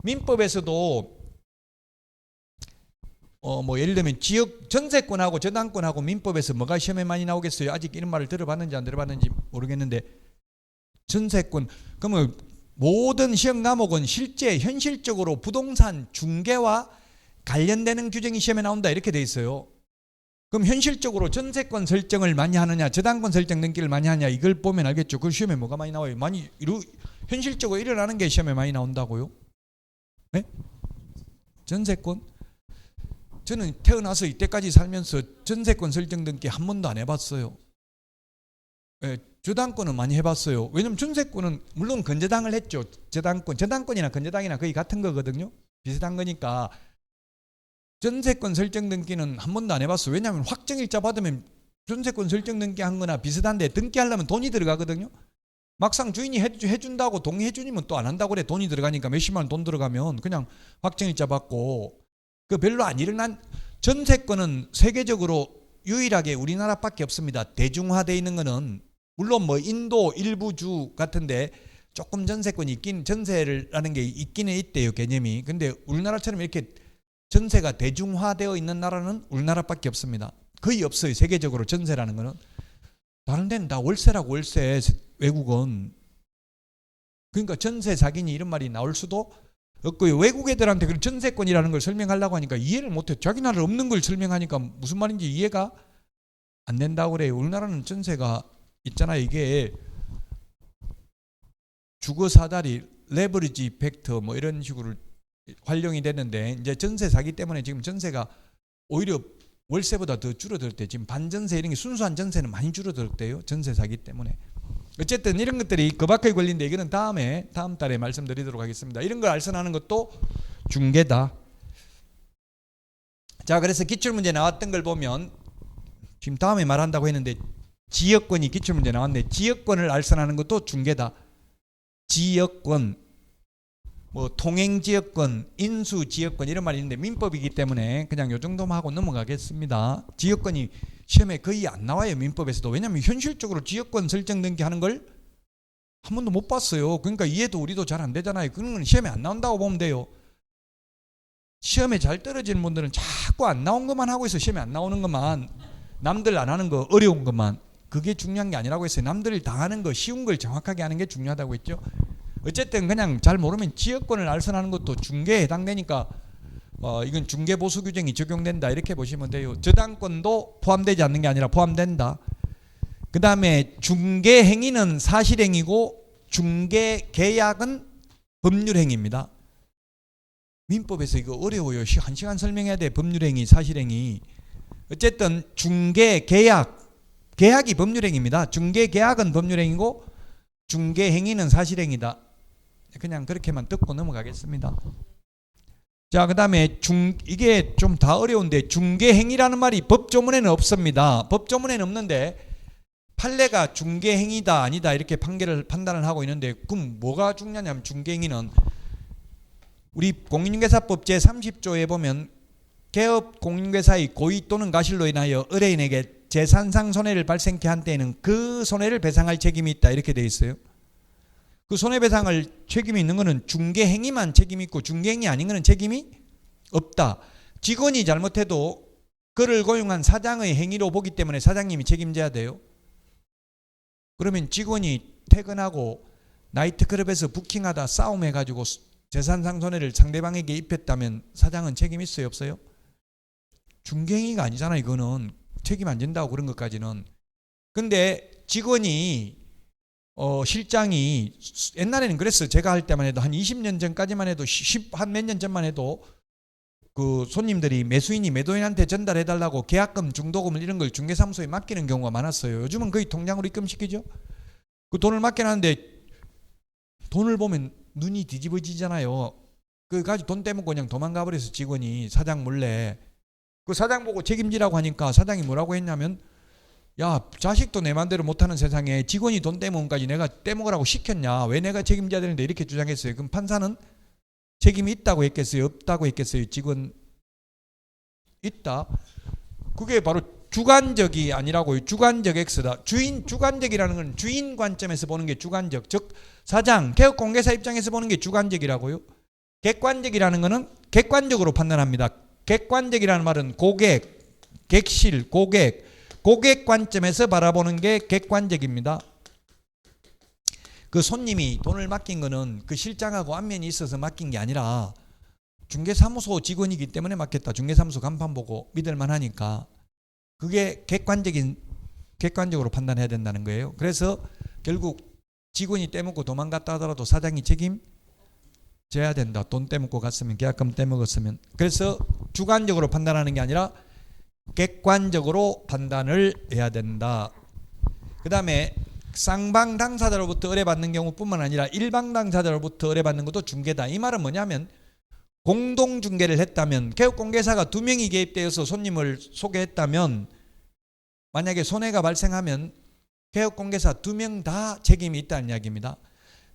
민법에서도 뭐 예를 들면 지역 전세권하고 저당권하고 민법에서 뭐가 시험에 많이 나오겠어요? 아직 이런 말을 들어봤는지 안 들어봤는지 모르겠는데, 전세권 그러면 모든 시험 과목은 실제 현실적으로 부동산 중개와 관련되는 규정이 시험에 나온다 이렇게 돼 있어요. 그럼 현실적으로 전세권 설정을 많이 하느냐, 저당권 설정 등기를 많이 하냐, 이걸 보면 알겠죠. 그 시험에 뭐가 많이 나와요? 많이 현실적으로 일어나는 게 시험에 많이 나온다고요. 네? 전세권? 저는 태어나서 이때까지 살면서 전세권 설정 등기 한 번도 안 해봤어요. 네, 저당권은 많이 해봤어요. 왜냐면 전세권은 물론 건저당을 했죠. 저당권이나 건저당이나 거의 같은 거거든요. 비슷한 거니까. 전세권 설정 등기는 한 번도 안 해봤어요. 왜냐하면 확정일자 받으면 전세권 설정 등기 한 거나 비슷한데 등기하려면 돈이 들어가거든요. 막상 주인이 해준다고 동의해주면 또 안 한다고 그래. 돈이 들어가니까 몇십만 원 돈 들어가면 그냥 확정일자 받고. 그 별로 안 일어난, 전세권은 세계적으로 유일하게 우리나라밖에 없습니다. 대중화되어 있는 거는 물론 뭐 인도 일부주 같은데 조금 전세권이 있긴, 전세라는 게 있기는 있대요, 개념이. 근데 우리나라처럼 이렇게 전세가 대중화되어 있는 나라는 우리나라밖에 없습니다. 거의 없어요. 세계적으로 전세라는 거는. 다른 데는 다 월세라고, 월세. 외국은. 그러니까 전세 사기니 이런 말이 나올 수도 없고요. 외국 애들한테 그 전세권이라는 걸 설명하려고 하니까 이해를 못해. 자기 나라 없는 걸 설명하니까 무슨 말인지 이해가 안 된다고 그래요. 우리나라는 전세가 있잖아요. 이게 주거 사다리, 레버리지 이펙트 뭐 이런 식으로 활용이 됐는데, 이제 전세 사기 때문에 지금 전세가 오히려 월세보다 더 줄어들대. 지금 반전세 이런 게, 순수한 전세는 많이 줄어들대요. 전세 사기 때문에. 어쨌든 이런 것들이 그 밖의 권리인데 이거는 다음 달에 말씀드리도록 하겠습니다. 이런 걸 알선하는 것도 중개다. 자, 그래서 기출문제 나왔던 걸 보면 지금 다음에 말한다고 했는데 지역권이 기출문제 나왔네. 지역권을 알선하는 것도 중개다. 지역권, 뭐 통행지역권, 인수지역권 이런 말이 있는데 민법이기 때문에 그냥 요 정도만 하고 넘어가겠습니다. 지역권이 시험에 거의 안 나와요. 민법에서도. 왜냐하면 현실적으로 지역권 설정 등기하는 걸 한 번도 못 봤어요. 그러니까 이해도 우리도 잘 안 되잖아요. 그런 건 시험에 안 나온다고 보면 돼요. 시험에 잘 떨어지는 분들은 자꾸 안 나온 것만 하고 있어. 시험에 안 나오는 것만, 남들 안 하는 거, 어려운 것만. 그게 중요한 게 아니라고 했어요. 남들이 다 하는 거 쉬운 걸 정확하게 하는 게 중요하다고 했죠. 어쨌든 그냥 잘 모르면 지역권을 알선하는 것도 중개에 해당되니까 이건 중개보수 규정이 적용된다 이렇게 보시면 돼요. 저당권도 포함되지 않는 게 아니라 포함된다. 그 다음에 중개행위는 사실행위고 중개계약은 법률행위입니다. 민법에서 이거 어려워요. 1시간 설명해야 돼. 법률행위, 사실행위. 어쨌든 계약이 법률행위입니다. 중개계약은 법률행위고 중개행위는 사실행위다. 그냥 그렇게만 듣고 넘어가겠습니다. 자, 그 다음에 이게 좀 다 어려운데 중개행위라는 말이 법조문에는 없습니다. 법조문에는 없는데 판례가 중개행위다 아니다 이렇게 판단을 하고 있는데 그럼 뭐가 중요하냐면 중개행위는 우리 공인중개사법 제30조에 보면 개업 공인중개사의 고의 또는 과실로 인하여 의뢰인에게 재산상 손해를 발생케 한 때에는 그 손해를 배상할 책임이 있다 이렇게 돼 있어요. 그 손해배상을 책임이 있는 거는 중개행위만 책임이 있고 중개행위 아닌 거는 책임이 없다. 직원이 잘못해도 그를 고용한 사장의 행위로 보기 때문에 사장님이 책임져야 돼요. 그러면 직원이 퇴근하고 나이트클럽에서 부킹하다 싸움해가지고 재산상 손해를 상대방에게 입혔다면 사장은 책임 있어요 없어요? 중개행위가 아니잖아. 이거는 책임 안 진다고 그런 것까지는. 근데 직원이 실장이 옛날에는 그랬어요. 제가 할 때만 해도 한 20년 전까지만 해도 한 몇 년 전만 해도 그 손님들이 매수인이 매도인한테 전달해달라고 계약금, 중도금 이런 걸 중개사무소에 맡기는 경우가 많았어요. 요즘은 거의 통장으로 입금시키죠. 그 돈을 맡겨놨는데 돈을 보면 눈이 뒤집어지잖아요. 그 가지고 돈 떼먹고 그냥 도망가 버려서 직원이 사장 몰래 그 사장 보고 책임지라고 하니까 사장이 뭐라고 했냐면 야, 자식도 내 맘대로 못하는 세상에 직원이 돈 떼먹은까지 내가 떼먹으라고 시켰냐? 왜 내가 책임져야 되는데 이렇게 주장했어요. 그럼 판사는 책임이 있다고 했겠어요? 없다고 했겠어요? 직원 있다. 그게 바로 주관적이 아니라고요. 주관적 X다. 주관적이라는 건 주인 관점에서 보는 게 주관적. 즉 사장, 개업공개사 입장에서 보는 게 주관적이라고요. 객관적이라는 거는 객관적으로 판단합니다. 객관적이라는 말은 고객, 객실, 고객 관점에서 바라보는 게 객관적입니다. 그 손님이 돈을 맡긴 거는 그 실장하고 안면이 있어서 맡긴 게 아니라 중개사무소 직원이기 때문에 맡겼다. 중개사무소 간판 보고 믿을만 하니까 그게 객관적으로 판단해야 된다는 거예요. 그래서 결국 직원이 떼먹고 도망갔다 하더라도 사장이 책임져야 된다. 돈 떼먹고 갔으면, 계약금 떼먹었으면. 그래서 주관적으로 판단하는 게 아니라 객관적으로 판단을 해야 된다. 그 다음에 쌍방 당사자로부터 의뢰받는 경우뿐만 아니라 일방 당사자로부터 의뢰받는 것도 중개다. 이 말은 뭐냐면 공동 중개를 했다면 개업공개사가 2명이 개입되어서 손님을 소개했다면 만약에 손해가 발생하면 개업공개사 2명 다 책임이 있다는 이야기입니다.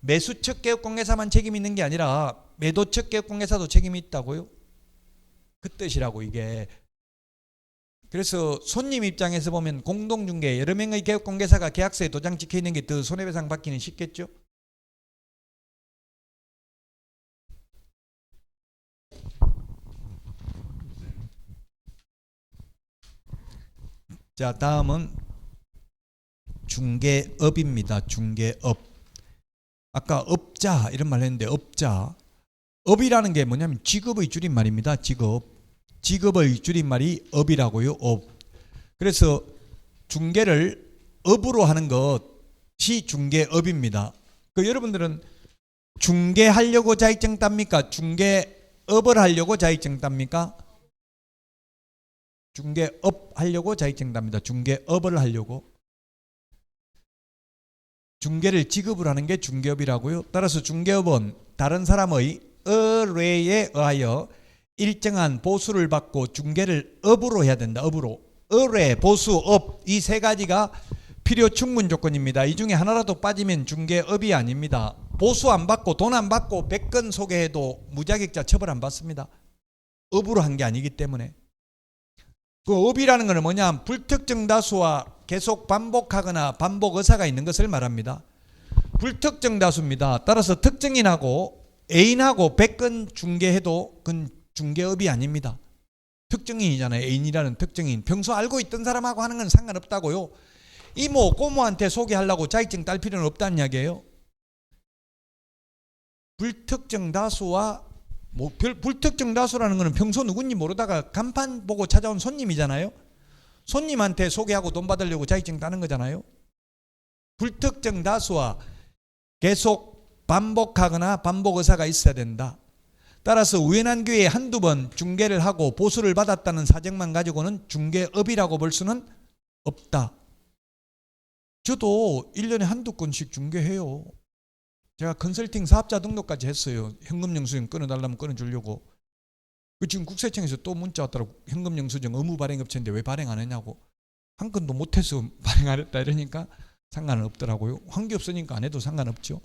매수 측 개업공개사만 책임이 있는 게 아니라 매도 측 개업공개사도 책임이 있다고요. 그 뜻이라고 이게. 그래서 손님 입장에서 보면 공동중개 여러 명의 개업공개사가 계약서에 도장 찍혀있는 게 더 손해배상 받기는 쉽겠죠. 자, 다음은 중개업입니다. 중개업. 아까 업자 이런 말 했는데 업자. 업이라는 게 뭐냐면 직업의 줄임말입니다. 직업의 줄임말이 업이라고요. 업. 그래서 중개를 업으로 하는 것이 중개업입니다. 그 여러분들은 중개하려고 자격증 땁니까? 중개업을 하려고 자격증 땁니까? 중개업 하려고 자격증 땁니다. 중개업을 하려고. 중개를 직업으로 하는 게 중개업이라고요. 따라서 중개업은 다른 사람의 의뢰에 의하여 일정한 보수를 받고 중개를 업으로 해야 된다. 업으로. 의뢰, 보수, 업 이 세 가지가 필요 충분 조건입니다. 이 중에 하나라도 빠지면 중개업이 아닙니다. 보수 안 받고 돈 안 받고 100건 소개해도 무자격자 처벌 안 받습니다. 업으로 한 게 아니기 때문에. 그 업이라는 것은 뭐냐? 불특정 다수와 계속 반복하거나 반복 의사가 있는 것을 말합니다. 불특정 다수입니다. 따라서 특정인하고 애인하고 100건 중개해도 그건 중개업이 아닙니다. 특정인이잖아요. 애인이라는 특정인. 평소 알고 있던 사람하고 하는 건 상관없다고요. 이모 고모한테 소개하려고 자격증 딸 필요는 없다는 이야기예요. 불특정 다수와 불특정 다수라는 것은 평소 누군지 모르다가 간판 보고 찾아온 손님이잖아요. 손님한테 소개하고 돈 받으려고 자격증 따는 거잖아요. 불특정 다수와 계속 반복하거나 반복 의사가 있어야 된다. 따라서 우연한 기회에 한두 번 중개를 하고 보수를 받았다는 사정만 가지고는 중개업이라고 볼 수는 없다. 저도 1년에 한두 건씩 중개해요. 제가 컨설팅 사업자 등록까지 했어요. 현금 영수증 끊어달라면 끊어주려고. 지금 국세청에서 또 문자 왔더라고. 현금 영수증 의무 발행 업체인데 왜 발행 안 했냐고. 한 건도 못해서 발행 안 했다 이러니까 상관은 없더라고요. 환기 없으니까 안 해도 상관없죠.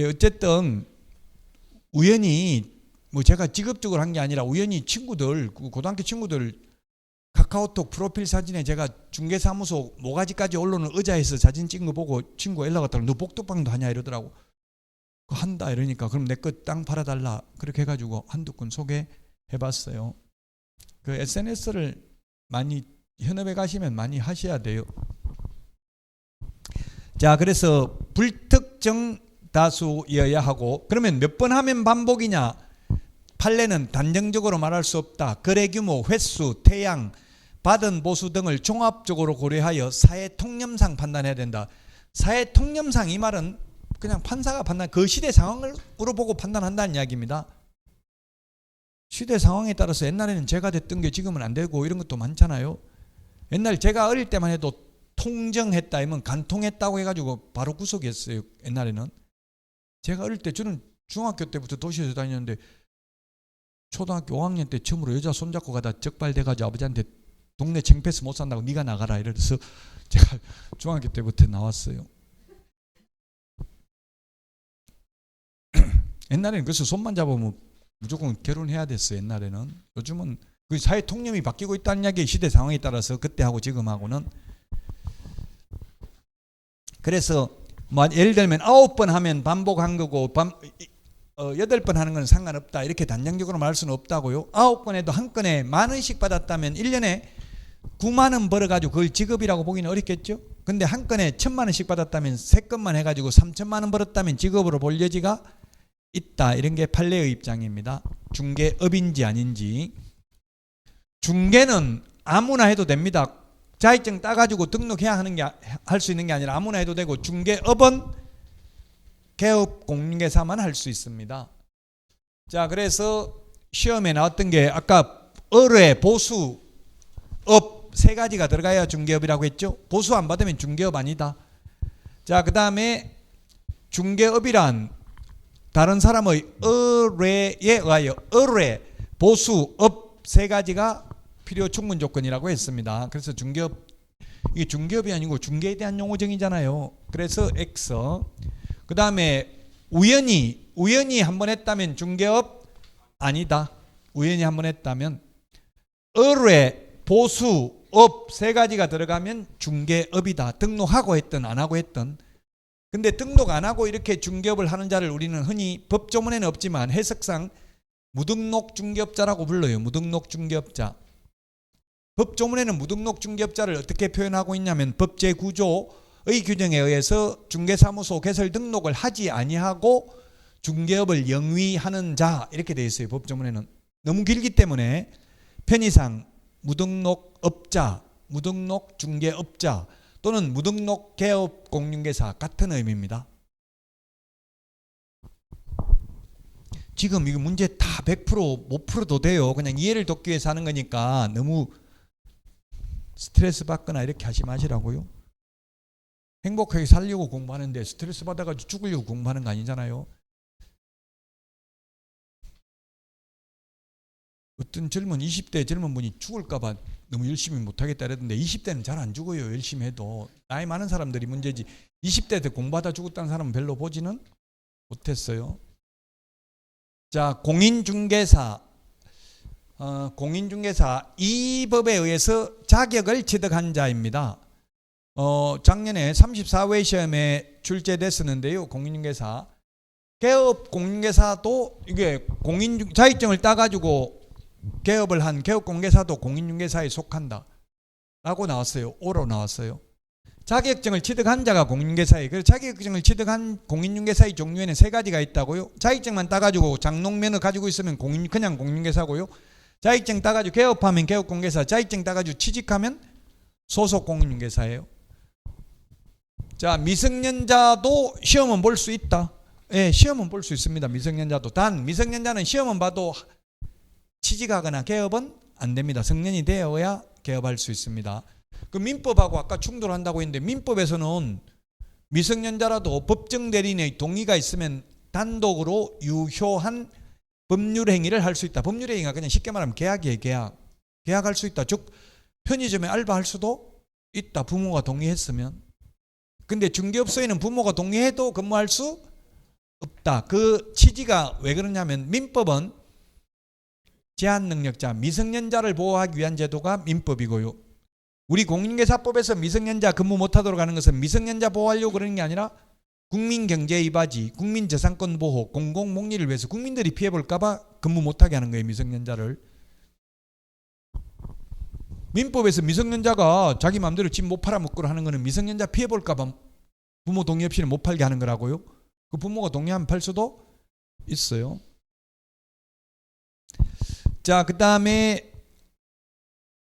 어쨌든 우연히 뭐 제가 직업적으로 한 게 아니라 우연히 친구들, 고등학교 친구들 카카오톡 프로필 사진에 제가 중개사무소 모가지까지 올라오는 의자에서 사진 찍은 거 보고 친구가 연락 왔더라고. 너 복덕방도 하냐 이러더라고. 한다 이러니까 그럼 내 거 땅 팔아달라. 그렇게 해가지고 한두 건 소개해봤어요. 그 SNS를 많이 현업에 가시면 많이 하셔야 돼요. 자, 그래서 불특정 다수여야 하고, 그러면 몇 번 하면 반복이냐? 판례는 단정적으로 말할 수 없다. 거래 규모, 횟수, 태양, 받은 보수 등을 종합적으로 고려하여 사회 통념상 판단해야 된다. 사회 통념상 이 말은 그냥 판사가 판단, 그 시대 상황으로 보고 판단한다는 이야기입니다. 시대 상황에 따라서 옛날에는 제가 됐던 게 지금은 안 되고 이런 것도 많잖아요. 옛날 제가 어릴 때만 해도 통정했다 하면 간통했다고 해가지고 바로 구속했어요. 옛날에는. 제가 어릴 때 저는 중학교 때부터 도시에서 다녔는데 초등학교 5학년 때 처음으로 여자 손잡고 가다 적발돼가지고 아버지한테 동네 챙패스 못 산다고 네가 나가라 이래서 제가 중학교 때부터 나왔어요. 옛날에는 그래서 손만 잡으면 무조건 결혼해야 됐어요. 옛날에는. 요즘은 그 사회 통념이 바뀌고 있다는 이야기, 시대 상황에 따라서 그때하고 지금하고는. 그래서 뭐 예를 들면 9번 하면 반복한 거고 8번 하는 건 상관없다 이렇게 단정적으로 말할 수는 없다고요. 9건에도 한 건에 10,000원씩 받았다면 1년에 9만 원 벌어가지고 그걸 직업이라고 보기는 어렵겠죠. 근데 한 건에 1,000,000원씩 받았다면 3건만 해가지고 3,000만 원 벌었다면 직업으로 볼 여지가 있다. 이런 게 판례의 입장입니다. 중개업인지 아닌지. 중개는 아무나 해도 됩니다. 자격증 따가지고 등록해야 하는 게 할 수 있는 게 아니라 아무나 해도 되고, 중개업은 개업 공인중개사만 할 수 있습니다. 자, 그래서 시험에 나왔던 게 아까 의뢰, 보수, 업 세 가지가 들어가야 중개업이라고 했죠. 보수 안 받으면 중개업 아니다. 자, 그 다음에 중개업이란 다른 사람의 의뢰에 의하여 의뢰, 보수, 업 세 가지가 필요 충분 조건이라고 했습니다. 그래서 중개업, 이게 중개업이 아니고 중개에 대한 용어정의잖아요. 그래서 X. 그 다음에 우연히 한번 했다면 중개업 아니다. 우연히 한번 했다면. 의뢰, 보수, 업 세 가지가 들어가면 중개업이다. 등록하고 했든 안 하고 했든. 근데 등록 안 하고 이렇게 중개업을 하는 자를 우리는 흔히 법조문에는 없지만 해석상 무등록 중개업자라고 불러요. 무등록 중개업자. 법조문에는 무등록 중개업자를 어떻게 표현하고 있냐면 법제구조의 규정에 의해서 중개사무소 개설 등록을 하지 아니하고 중개업을 영위하는 자 이렇게 되어 있어요. 법조문에는. 너무 길기 때문에 편의상 무등록업자, 무등록 중개업자 또는 무등록 개업 공인중개사 같은 의미입니다. 지금 이거 문제 다 100% 못 풀어도 돼요. 그냥 이해를 돕기 위해서 하는 거니까 너무 스트레스 받거나 이렇게 하지 마시라고요. 행복하게 살려고 공부하는데 스트레스 받아가지고 죽으려고 공부하는 거 아니잖아요. 어떤 20대 젊은 분이 죽을까봐 너무 열심히 못하겠다 그랬는데 20대는 잘 안 죽어요. 열심히 해도. 나이 많은 사람들이 문제지 20대 때 공부하다 죽었다는 사람은 별로 보지는 못했어요. 자, 공인중개사. 공인중개사 이 법에 의해서 자격을 취득한 자입니다. 작년에 34회 시험에 출제됐었는데요. 공인중개사. 개업 공인중개사도 이게 자격증을 따가지고 개업을 한 개업 공인중개사도 공인중개사에 속한다 라고 나왔어요. 오로 나왔어요. 자격증을 취득한 자가 공인중개사예요. 그래서 자격증을 취득한 공인중개사의 종류에는 세 가지가 있다고요. 자격증만 따가지고 장롱면허 가지고 있으면 그냥 공인중개사고요. 자격증 따가지고 개업하면 개업공개사, 자격증 따가지고 취직하면 소속 공인중개사예요. 자, 미성년자도 시험은 볼 수 있다. 예, 시험은 볼 수 있습니다. 미성년자도. 단 미성년자는 시험은 봐도 취직하거나 개업은 안 됩니다. 성년이 되어야 개업할 수 있습니다. 그 민법하고 아까 충돌한다고 했는데 민법에서는 미성년자라도 법정 대리인의 동의가 있으면 단독으로 유효한 법률 행위를 할 수 있다. 법률 행위가 그냥 쉽게 말하면 계약이에요. 계약할 수 있다. 즉 편의점에 알바할 수도 있다. 부모가 동의했으면. 근데 중개업소에는 부모가 동의해도 근무할 수 없다. 그 취지가 왜 그러냐면 민법은 제한능력자, 미성년자를 보호하기 위한 제도가 민법이고요. 우리 공인중개사법에서 미성년자 근무 못하도록 하는 것은 미성년자 보호하려고 그러는 게 아니라 국민경제이바지, 국민재산권 보호, 공공복리를 위해서 국민들이 피해볼까 봐 근무 못하게 하는 거예요. 미성년자를. 민법에서 미성년자가 자기 마음대로 집 못 팔아먹고 하는 거는 미성년자 피해볼까 봐 부모 동의 없이는 못 팔게 하는 거라고요. 그 부모가 동의하면 팔 수도 있어요. 자, 그 다음에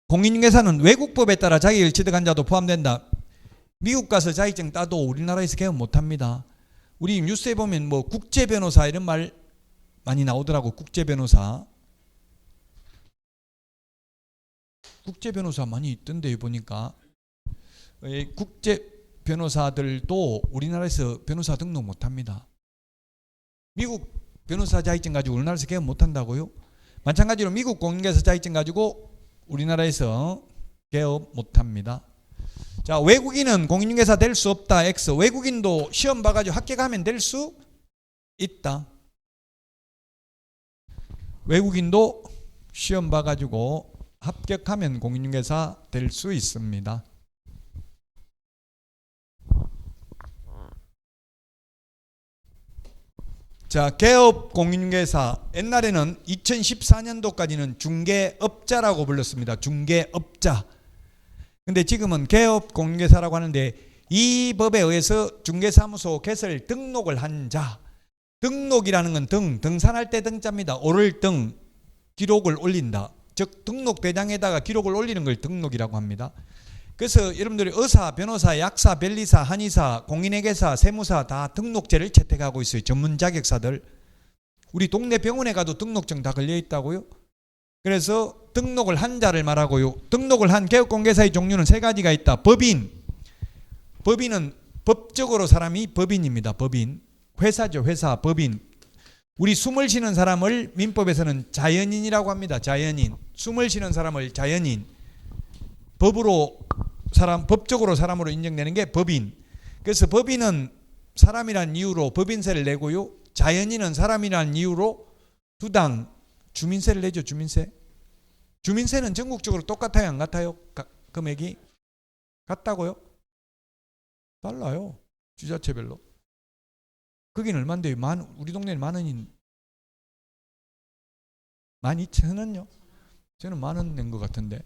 공인중개사는 외국법에 따라 자격을 취득한 자도 포함된다. 미국 가서 자격증 따도 우리나라에서 개업 못합니다. 우리 뉴스에 보면 뭐 국제변호사 이런 말 많이 나오더라고. 국제변호사 많이 있던데요. 보니까 국제변호사들도 우리나라에서 변호사 등록 못합니다. 미국 변호사 자격증 가지고 우리나라에서 개업 못한다고요? 마찬가지로 미국 공인중개사 자격증 가지고 우리나라에서 개업 못합니다. 자, 외국인은 공인중개사 될 수 없다. X. 외국인도 시험 봐가지고 합격하면 될 수 있다. 외국인도 시험 봐가지고 합격하면 공인중개사 될 수 있습니다. 자, 개업 공인중개사 옛날에는 2014년도까지는 중개업자라고 불렀습니다. 중개업자. 근데 지금은 개업 공인중개사라고 하는데 이 법에 의해서 중개사무소 개설 등록을 한 자. 등록이라는 건 등산할 때 등자입니다. 오를 등, 기록을 올린다. 즉 등록 대장에다가 기록을 올리는 걸 등록이라고 합니다. 그래서 여러분들이 의사, 변호사, 약사, 변리사, 한의사, 공인회계사, 세무사 다 등록제를 채택하고 있어요. 전문 자격사들. 우리 동네 병원에 가도 등록증 다 걸려 있다고요. 그래서 등록을 한 자를 말하고요. 등록을 한 개업공개사의 종류는 세 가지가 있다. 법인은 법적으로 사람이 법인입니다. 법인. 회사죠. 회사. 법인. 우리 숨을 쉬는 사람을 민법에서는 자연인이라고 합니다. 자연인. 숨을 쉬는 사람을 자연인. 법적으로 사람으로 인정되는 게 법인. 그래서 법인은 사람이란 이유로 법인세를 내고요. 자연인은 사람이란 이유로 두당 주민세를 내죠. 주민세. 주민세는 전국적으로 똑같아요? 안 같아요? 금액이? 같다고요? 달라요. 지자체별로. 거기는 얼마인데요? 우리 동네는 10,000원인 12,000원요? 저는 10,000원 낸 것 같은데.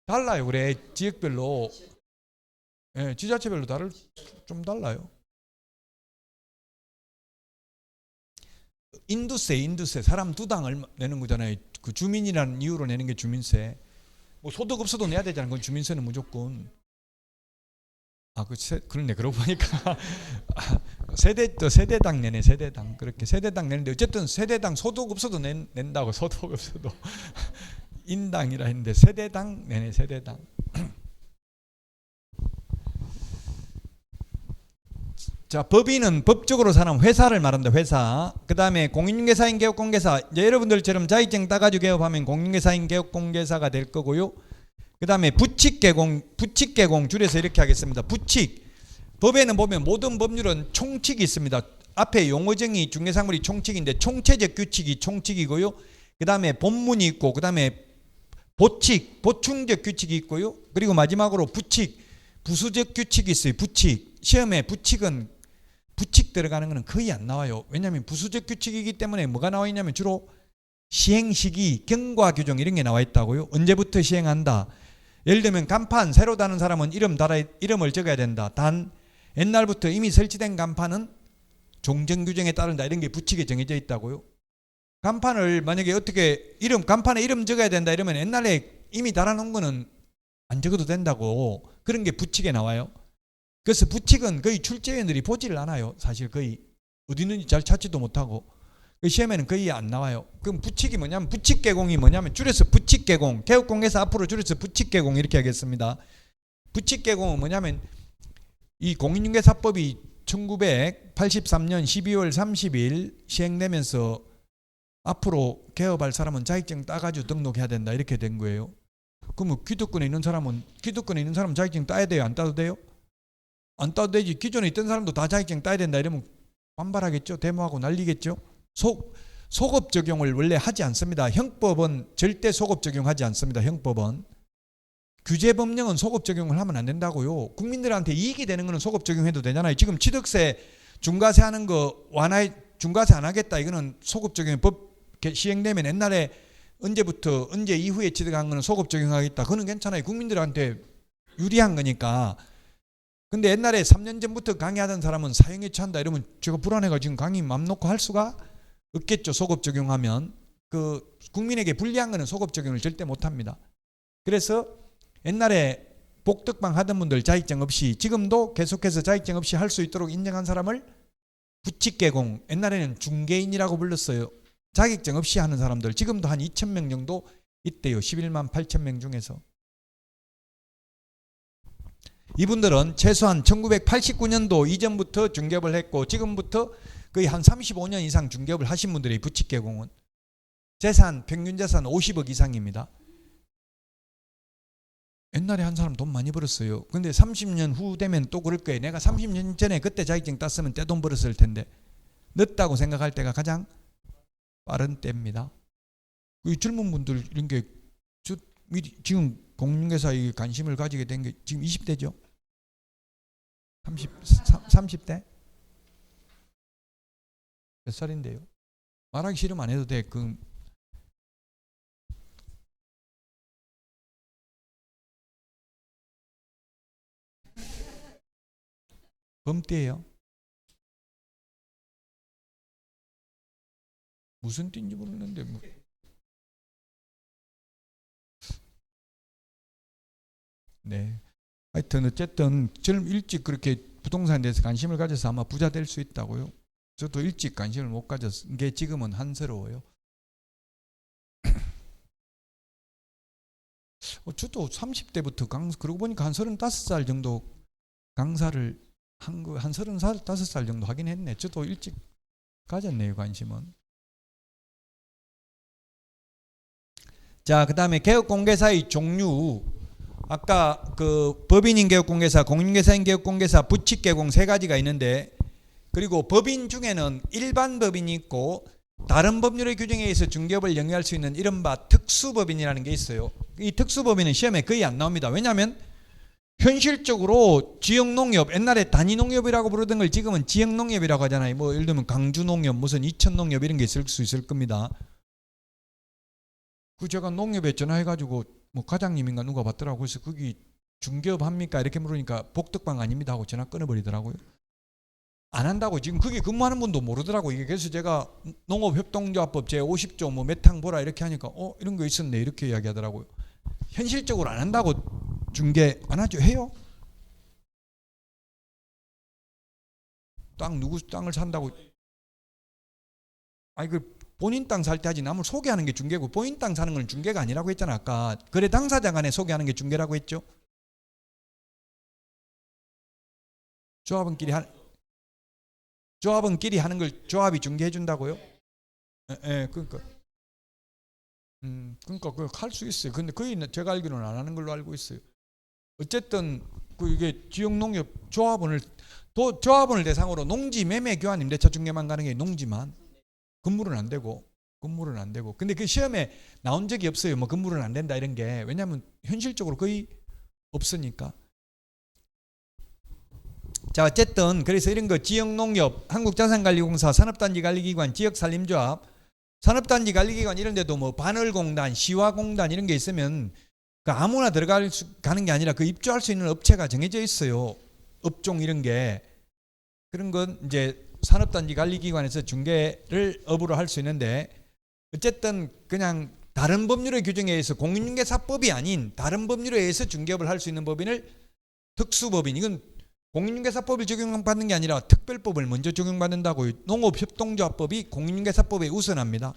달라요. 그래. 지역별로. 예, 지자체별로 좀 달라요. 인두세. 사람 두당 내는 거잖아요. 그 주민이라는 이유로 내는 게 주민세. 뭐 소득 없어도 내야 되잖아요. 그건 주민세는 무조건. 그렇네. 그러고 보니까 세대당 내네. 세대당. 그렇게 세대당 내는데 어쨌든 세대당 소득 없어도 낸다고. 소득 없어도. 인당이라 했는데 세대당 내네. 세대당. 자, 법인은 법적으로 사람 회사를 말한다. 회사. 그 다음에 공인중개사인 개업공개사. 이제 여러분들처럼 자격증 따가지고 개업하면 공인중개사인 개업공개사가 될 거고요. 그 다음에 부칙개공 줄여서 이렇게 하겠습니다. 부칙. 법에는 보면 모든 법률은 총칙이 있습니다. 앞에 용어정의 중개사물이 총칙인데 총체적 규칙이 총칙이고요. 그 다음에 본문이 있고 그 다음에 보칙, 보충적 규칙이 있고요. 그리고 마지막으로 부칙, 부수적 규칙이 있어요. 부칙. 시험에 부칙 들어가는 거는 거의 안 나와요. 왜냐하면 부수적 규칙이기 때문에 뭐가 나와 있냐면 주로 시행 시기, 경과 규정 이런 게 나와 있다고요. 언제부터 시행한다. 예를 들면 간판 새로 다는 사람은 이름을 적어야 된다. 단 옛날부터 이미 설치된 간판은 종전 규정에 따른다. 이런 게 부칙에 정해져 있다고요. 간판을 만약에 어떻게 간판에 이름 적어야 된다 이러면 옛날에 이미 달아놓은 거는 안 적어도 된다고. 그런 게 부칙에 나와요. 그래서 부칙은 거의 출제위원들이 보지를 않아요. 사실 거의 어디 있는지 잘 찾지도 못하고 시험에는 거의 안 나와요. 그럼 부칙이 뭐냐면 부칙개공이 뭐냐면 줄여서 부칙개공, 개혁공개사 앞으로 줄여서 부칙개공 이렇게 하겠습니다. 부칙개공은 뭐냐면 이 공인중개사법이 1983년 12월 30일 시행되면서 앞으로 개업할 사람은 자격증 따가지고 등록해야 된다 이렇게 된 거예요. 그러면 기득권에 있는 사람은 자격증 따야 돼요? 안 따도 돼요? 안 따도 되지. 기존에 있던 사람도 다 자격증 따야 된다 이러면 반발하겠죠. 데모하고 난리겠죠. 소급 적용을 원래 하지 않습니다. 형법은 절대 소급 적용하지 않습니다. 형법은. 규제법령은 소급 적용을 하면 안 된다고요. 국민들한테 이익이 되는 거는 소급 적용해도 되잖아요. 지금 취득세 중과세 하는 거 중과세 안 하겠다. 이거는 소급 적용 법 시행되면 옛날에 언제 이후에 취득한 거는 소급 적용하겠다. 그거는 괜찮아요. 국민들한테 유리한 거니까. 근데 옛날에 3년 전부터 강의하던 사람은 사형에 처한다 이러면 제가 불안해가 지금 강의 맘 놓고 할 수가 없겠죠. 소급 적용하면. 국민에게 불리한 거는 소급 적용을 절대 못 합니다. 그래서 옛날에 복덕방 하던 분들 자격증 없이 지금도 계속해서 자격증 없이 할 수 있도록 인정한 사람을 부칙개공, 옛날에는 중개인이라고 불렀어요. 자격증 없이 하는 사람들 지금도 한 2,000명 정도 있대요. 11만 8천 명 중에서. 이분들은 최소한 1989년도 이전부터 중개업을 했고 지금부터 거의 한 35년 이상 중개업을 하신 분들이 부칙개공은 평균 재산 50억 이상입니다. 옛날에 한 사람 돈 많이 벌었어요. 근데 30년 후 되면 또 그럴 거예요. 내가 30년 전에 그때 자격증 땄으면 떼돈 벌었을 텐데. 늦다고 생각할 때가 가장 빠른 때입니다. 이 젊은 분들 이런 게 지금 공인중개사에 관심을 가지게 된 게 지금 20대죠? 30대? 몇 살인데요? 말하기 싫으면 안 해도 돼. 범띠예요. 무슨 띠인지 모르는데 뭐. 네. 하여튼 어쨌든 일찍 그렇게 부동산에 대해서 관심을 가져서 아마 부자 될 수 있다고요. 저도 일찍 관심을 못 가졌은 게 지금은 한스러워요. 저도 30대부터 그러고 보니까 한 35살 정도 강사를 한 35살 정도 하긴 했네. 저도 일찍 가졌네요, 관심은. 자, 그 다음에 개업공개사의 종류. 아까 법인인 개업공개사, 공인중개사인 개업공개사, 부칙개공 세 가지가 있는데, 그리고 법인 중에는 일반 법인이 있고 다른 법률의 규정에 의해서 중개업을 영위할 수 있는 이른바 특수법인이라는 게 있어요. 이 특수법인은 시험에 거의 안 나옵니다. 왜냐하면 현실적으로 지역농협, 옛날에 단위농협이라고 부르던 걸 지금은 지역농협이라고 하잖아요. 뭐 예를 들면 강주농협, 무슨 이천농협 이런 게 있을 수 있을 겁니다. 제가 농협에 전화해가지고 뭐 과장님인가 누가 받더라고요. 그래서 거기 중개업 합니까? 이렇게 물으니까 복덕방 아닙니다 하고 전화 끊어버리더라고요. 안 한다고 지금 거기 근무하는 분도 모르더라고요. 이게 그래서 제가 농업협동조합법 제50조 뭐 메탕 보라 이렇게 하니까 이런 거 있었네 이렇게 이야기하더라고요. 현실적으로 안 한다고 중개 안 하죠. 해요? 누구 땅을 산다고 본인 땅 살 때 하지 남을 소개하는 게 중개고 본인 땅 사는 건 중개가 아니라고 했잖아. 아까 거래 당사자 간에 소개하는 게 중개라고 했죠. 조합원끼리 하는 걸 조합이 중개해 준다고요? 그러니까 그거 할 수 있어요. 근데 거의 제가 알기로는 안 하는 걸로 알고 있어요. 어쨌든 이게 지역농협 조합원을 대상으로 농지 매매 교환 임대차 중개만 가는 게 농지만 건물은 안 되고. 근데 그 시험에 나온 적이 없어요. 뭐 건물은 안 된다 이런 게. 왜냐하면 현실적으로 거의 없으니까. 자, 어쨌든 그래서 이런 거 지역농협, 한국자산관리공사, 산업단지관리기관, 지역산림조합, 산업단지관리기관 이런 데도 뭐 반월공단, 시화공단 이런 게 있으면 그러니까 아무나 가는 게 아니라 그 입주할 수 있는 업체가 정해져 있어요. 업종 이런 게. 그런 건 이제 산업단지 관리기관에서 중개를 업으로 할 수 있는데, 어쨌든 그냥 다른 법률의 규정에 의해서 공인중개사법이 아닌 다른 법률에 의해서 중개업을 할 수 있는 법인을 특수법인, 이건 공인중개사법을 적용받는 게 아니라 특별법을 먼저 적용받는다고요. 농업협동조합법이 공인중개사법에 우선합니다.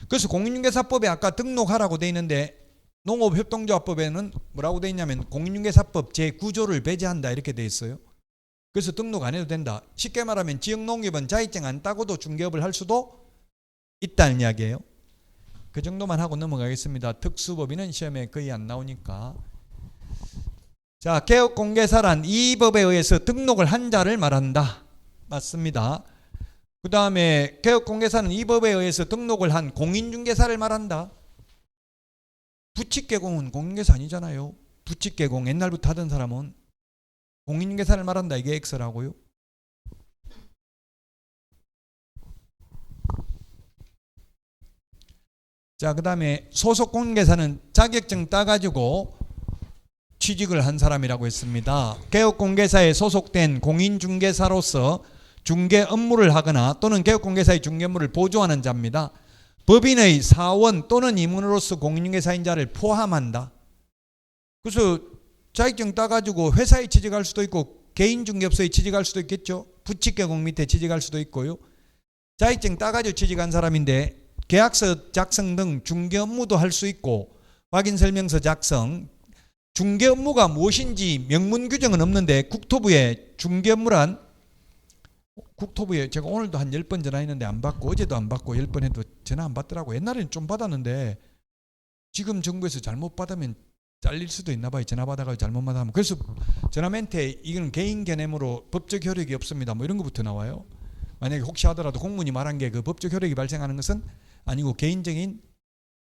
그래서 공인중개사법에 아까 등록하라고 돼 있는데, 농업협동조합법에는 뭐라고 돼 있냐면 공인중개사법 제9조를 배제한다 이렇게 돼 있어요. 그래서 등록 안 해도 된다. 쉽게 말하면 지역농협은 자격증 안 따고도 중개업을 할 수도 있다는 이야기예요. 그 정도만 하고 넘어가겠습니다. 특수법인은 시험에 거의 안 나오니까. 자, 개업공개사란 이 법에 의해서 등록을 한 자를 말한다. 맞습니다. 그 다음에 개업공개사는 이 법에 의해서 등록을 한 공인중개사를 말한다. 부칙개공은 공인중개사 아니잖아요. 부칙개공 옛날부터 하던 사람은 공인중개사를 말한다. 이게 X라고요. 자, 그 다음에 소속공개사는 자격증 따가지고 취직을 한 사람이라고 했습니다. 개업공개사에 소속된 공인중개사로서 중개 업무를 하거나 또는 개업공개사의 중개 업무를 보조하는 자입니다. 법인의 사원 또는 임원으로서 공인중개사인 자를 포함한다. 그래서 자격증 따가지고 회사에 취직할 수도 있고 개인중개업소에 취직할 수도 있겠죠. 부칙개공 밑에 취직할 수도 있고요. 자격증 따가지고 취직한 사람인데 계약서 작성 등 중개 업무도 할 수 있고 확인설명서 작성, 중개 업무가 무엇인지 명문 규정은 없는데 국토부에 중개 업무란, 국토부에 제가 오늘도 한 10번 전화했는데 안 받고 어제도 안 받고 10번 해도 전화 안 받더라고. 옛날에는 좀 받았는데 지금 정부에서 잘못 받으면 잘릴 수도 있나 봐요. 전화 받아가지고 잘못 받으면. 그래서 전화 멘트에 이건 개인 개념으로 법적 효력이 없습니다. 뭐 이런 것부터 나와요. 만약에 혹시 하더라도 공무원이 말한 게 그 법적 효력이 발생하는 것은 아니고 개인적인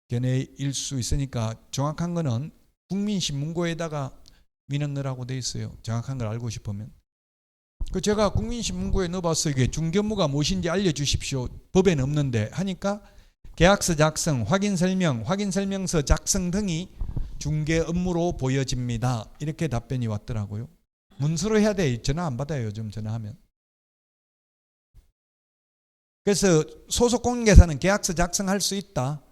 견해일 수 있으니까 정확한 거는 국민신문고에다가 민원 넣으라고 돼 있어요. 정확한 걸 알고 싶으면. 그 제가 국민신문고에 넣어봤어요. 이게 중개 업무가 무엇인지 알려주십시오. 법에는 없는데 하니까 계약서 작성, 확인설명, 확인설명서 작성 등이 중개 업무로 보여집니다. 이렇게 답변이 왔더라고요. 문서로 해야 돼. 전화 안 받아요. 요즘 전화하면. 그래서 소속공인중개사는 계약서 작성할 수 있다.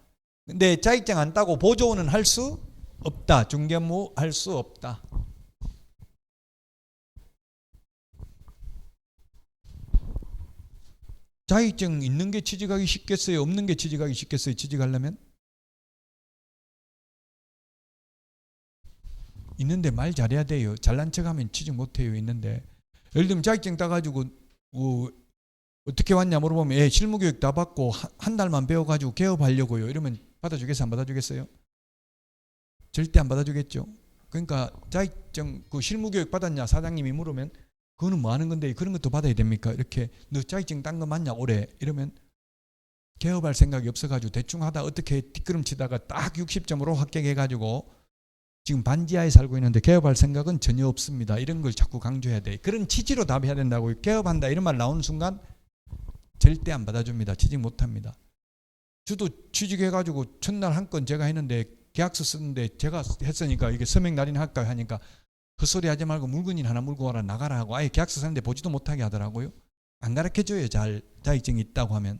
근데 자격증 안 따고 보조는 할 수 없다. 중개 업무 할 수 없다. 자격증 있는 게 취직하기 쉽겠어요? 없는 게 취직하기 쉽겠어요? 취직하려면? 있는데 말 잘해야 돼요. 잘난 척하면 취직 못해요. 있는데 예를 들면 자격증 따가지고 어떻게 왔냐 물어보면 예, 실무교육 다 받고 한 달만 배워가지고 개업하려고요. 이러면 받아주겠어요? 안 받아주겠어요? 절대 안 받아주겠죠. 그러니까 자격증 그 실무교육 받았냐 사장님이 물으면 그거는 뭐 하는 건데 그런 것도 받아야 됩니까? 이렇게 너 자격증 딴 거 맞냐 올해? 이러면 개업할 생각이 없어가지고 대충 하다 어떻게 뒷걸음치다가 딱 60점으로 합격해가지고 지금 반지하에 살고 있는데 개업할 생각은 전혀 없습니다. 이런 걸 자꾸 강조해야 돼. 그런 취지로 답해야 된다고요. 개업한다 이런 말 나오는 순간 절대 안 받아줍니다. 취직 못합니다. 저도 취직해가지고 첫날 한 건 제가 했는데 계약서 쓰는데 제가 했으니까 이게 서명 날인 할까 하니까 헛소리 하지 말고 물건이나 하나 물고 와라 나가라 하고 아예 계약서 쓰는데 보지도 못하게 하더라고요. 안 가르쳐줘요. 잘 자격증이 있다고 하면.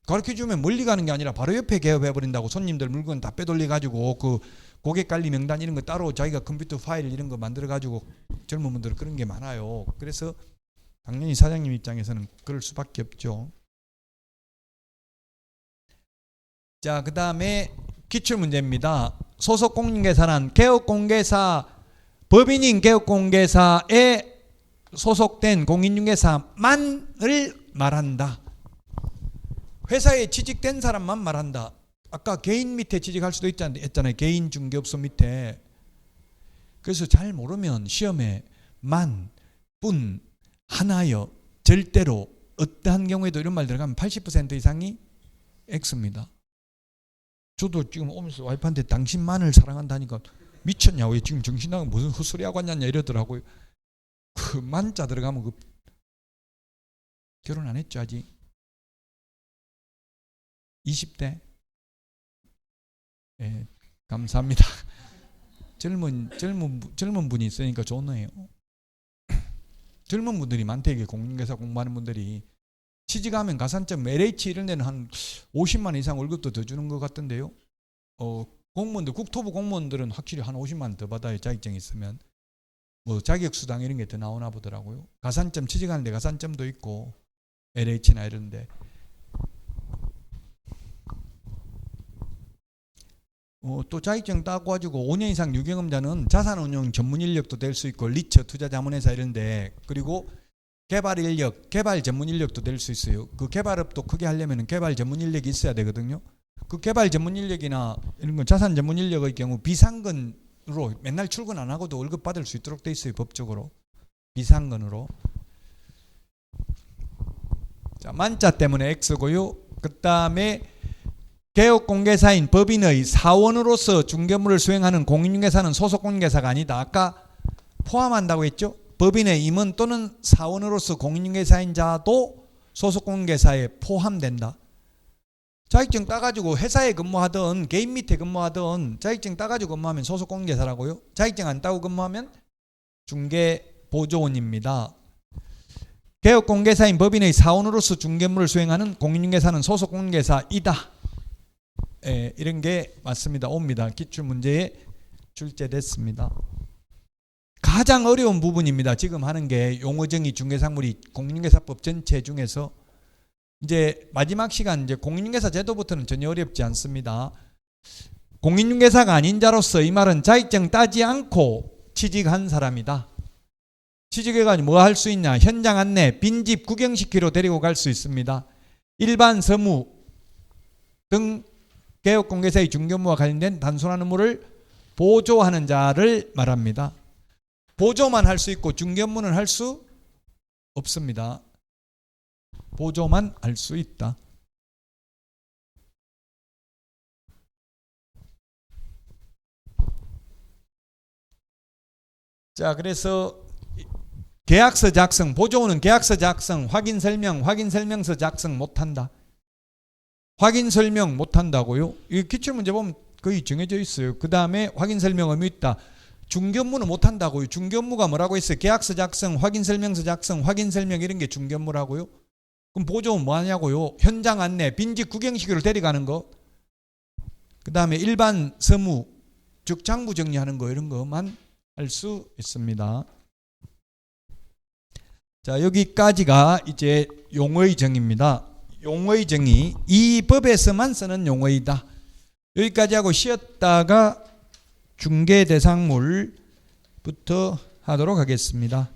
가르쳐주면 멀리 가는 게 아니라 바로 옆에 개업해버린다고. 손님들 물건 다 빼돌려가지고 그 고객관리 명단 이런 거 따로 자기가 컴퓨터 파일 이런 거 만들어가지고 젊은 분들은 그런 게 많아요. 그래서 당연히 사장님 입장에서는 그럴 수밖에 없죠. 자, 그 다음에 기출문제입니다. 소속공인중개사란 개업공개사, 법인인 개업공개사에 소속된 공인중개사만을 말한다. 회사에 취직된 사람만 말한다. 아까 개인 밑에 취직할 수도 있잖아요. 개인 중개업소 밑에. 그래서 잘 모르면 시험에 만, 뿐, 하나여, 절대로 어떠한 경우에도 이런 말 들어가면 80% 이상이 X입니다. 저도 지금 오면서 와이프한테 당신만을 사랑한다니까 미쳤냐고. 지금 정신 나가 무슨 헛소리하고 왔냐 이러더라고요. 그 만자 들어가면 그 결혼 안 했죠 아직? 20대? 예, 감사합니다. 젊은 분이 있으니까 좋네요. 젊은 분들이 많대. 이게 공인중개사 공부하는 분들이 취직하면 가산점 LH 이런 데는 한 50만 원 이상 월급도 더 주는 것 같던데요. 공무원들, 국토부 공무원들은 확실히 한 50만 원 더 받아요. 자격증이 있으면. 뭐 자격수당 이런 게 더 나오나 보더라고요. 가산점 취직하는데 가산점도 있고 LH나 이런데. 또 자격증 따고 가지고 5년 이상 유경험자는 자산운용 전문 인력도 될 수 있고 리처 투자자문회사 이런데, 그리고 개발 인력, 개발 전문 인력도 될 수 있어요. 그 개발업도 크게 하려면 개발 전문 인력이 있어야 되거든요. 그 개발 전문 인력이나 이런 건 자산 전문 인력의 경우 비상근으로 맨날 출근 안 하고도 월급 받을 수 있도록 돼 있어요. 법적으로. 비상근으로. 자, 만자 때문에 X고요. 그 다음에 개업공개사인 법인의 사원으로서 중개업무를 수행하는 공인중개사는 소속공인중개사가 아니다. 아까 포함한다고 했죠. 법인의 임원 또는 사원으로서 공인중개사인 자도 소속공인중개사에 포함된다. 자격증 따가지고 회사에 근무하든 개인 밑에 근무하든 자격증 따가지고 근무하면 소속공인중개사라고요. 자격증 안 따고 근무하면 중개보조원입니다. 개업공개사인 법인의 사원으로서 중개업무를 수행하는 공인중개사는 소속공인중개사이다. 이런 게 맞습니다. 옵니다. 기출문제에 출제됐습니다. 가장 어려운 부분입니다. 지금 하는 게 용어정의 중개사물이 공인중개사법 전체 중에서 이제 마지막 시간 이제 공인중개사 제도부터는 전혀 어렵지 않습니다. 공인중개사가 아닌 자로서 이 말은 자격증 따지 않고 취직한 사람이다. 취직해가지고 뭐 할 수 있냐? 현장 안내, 빈집 구경시키러 데리고 갈 수 있습니다. 일반 서무 등 개업공개사의 중개업무와 관련된 단순한 업무를 보조하는 자를 말합니다. 보조만 할 수 있고 중개업무는 할 수 없습니다. 보조만 할 수 있다. 자, 그래서 계약서 작성, 보조원은 계약서 작성, 확인설명서 작성 못한다. 확인설명 못한다고요? 이 기출문제 보면 거의 정해져 있어요. 그 다음에 확인설명 의무 있다. 중개업무는 못한다고요. 중개업무가 뭐라고 했어요? 계약서 작성, 확인설명서 작성, 확인설명 이런 게 중개업무라고요. 그럼 보조원 뭐 하냐고요? 현장 안내, 빈집 구경시키러 데려가는 거. 그 다음에 일반 서무, 즉 장부 정리하는 거 이런 것만 할 수 있습니다. 자, 여기까지가 이제 용어의 정의입니다. 용어의 정의, 이 법에서만 쓰는 용어이다. 여기까지 하고 쉬었다가 중개 대상물부터 하도록 하겠습니다.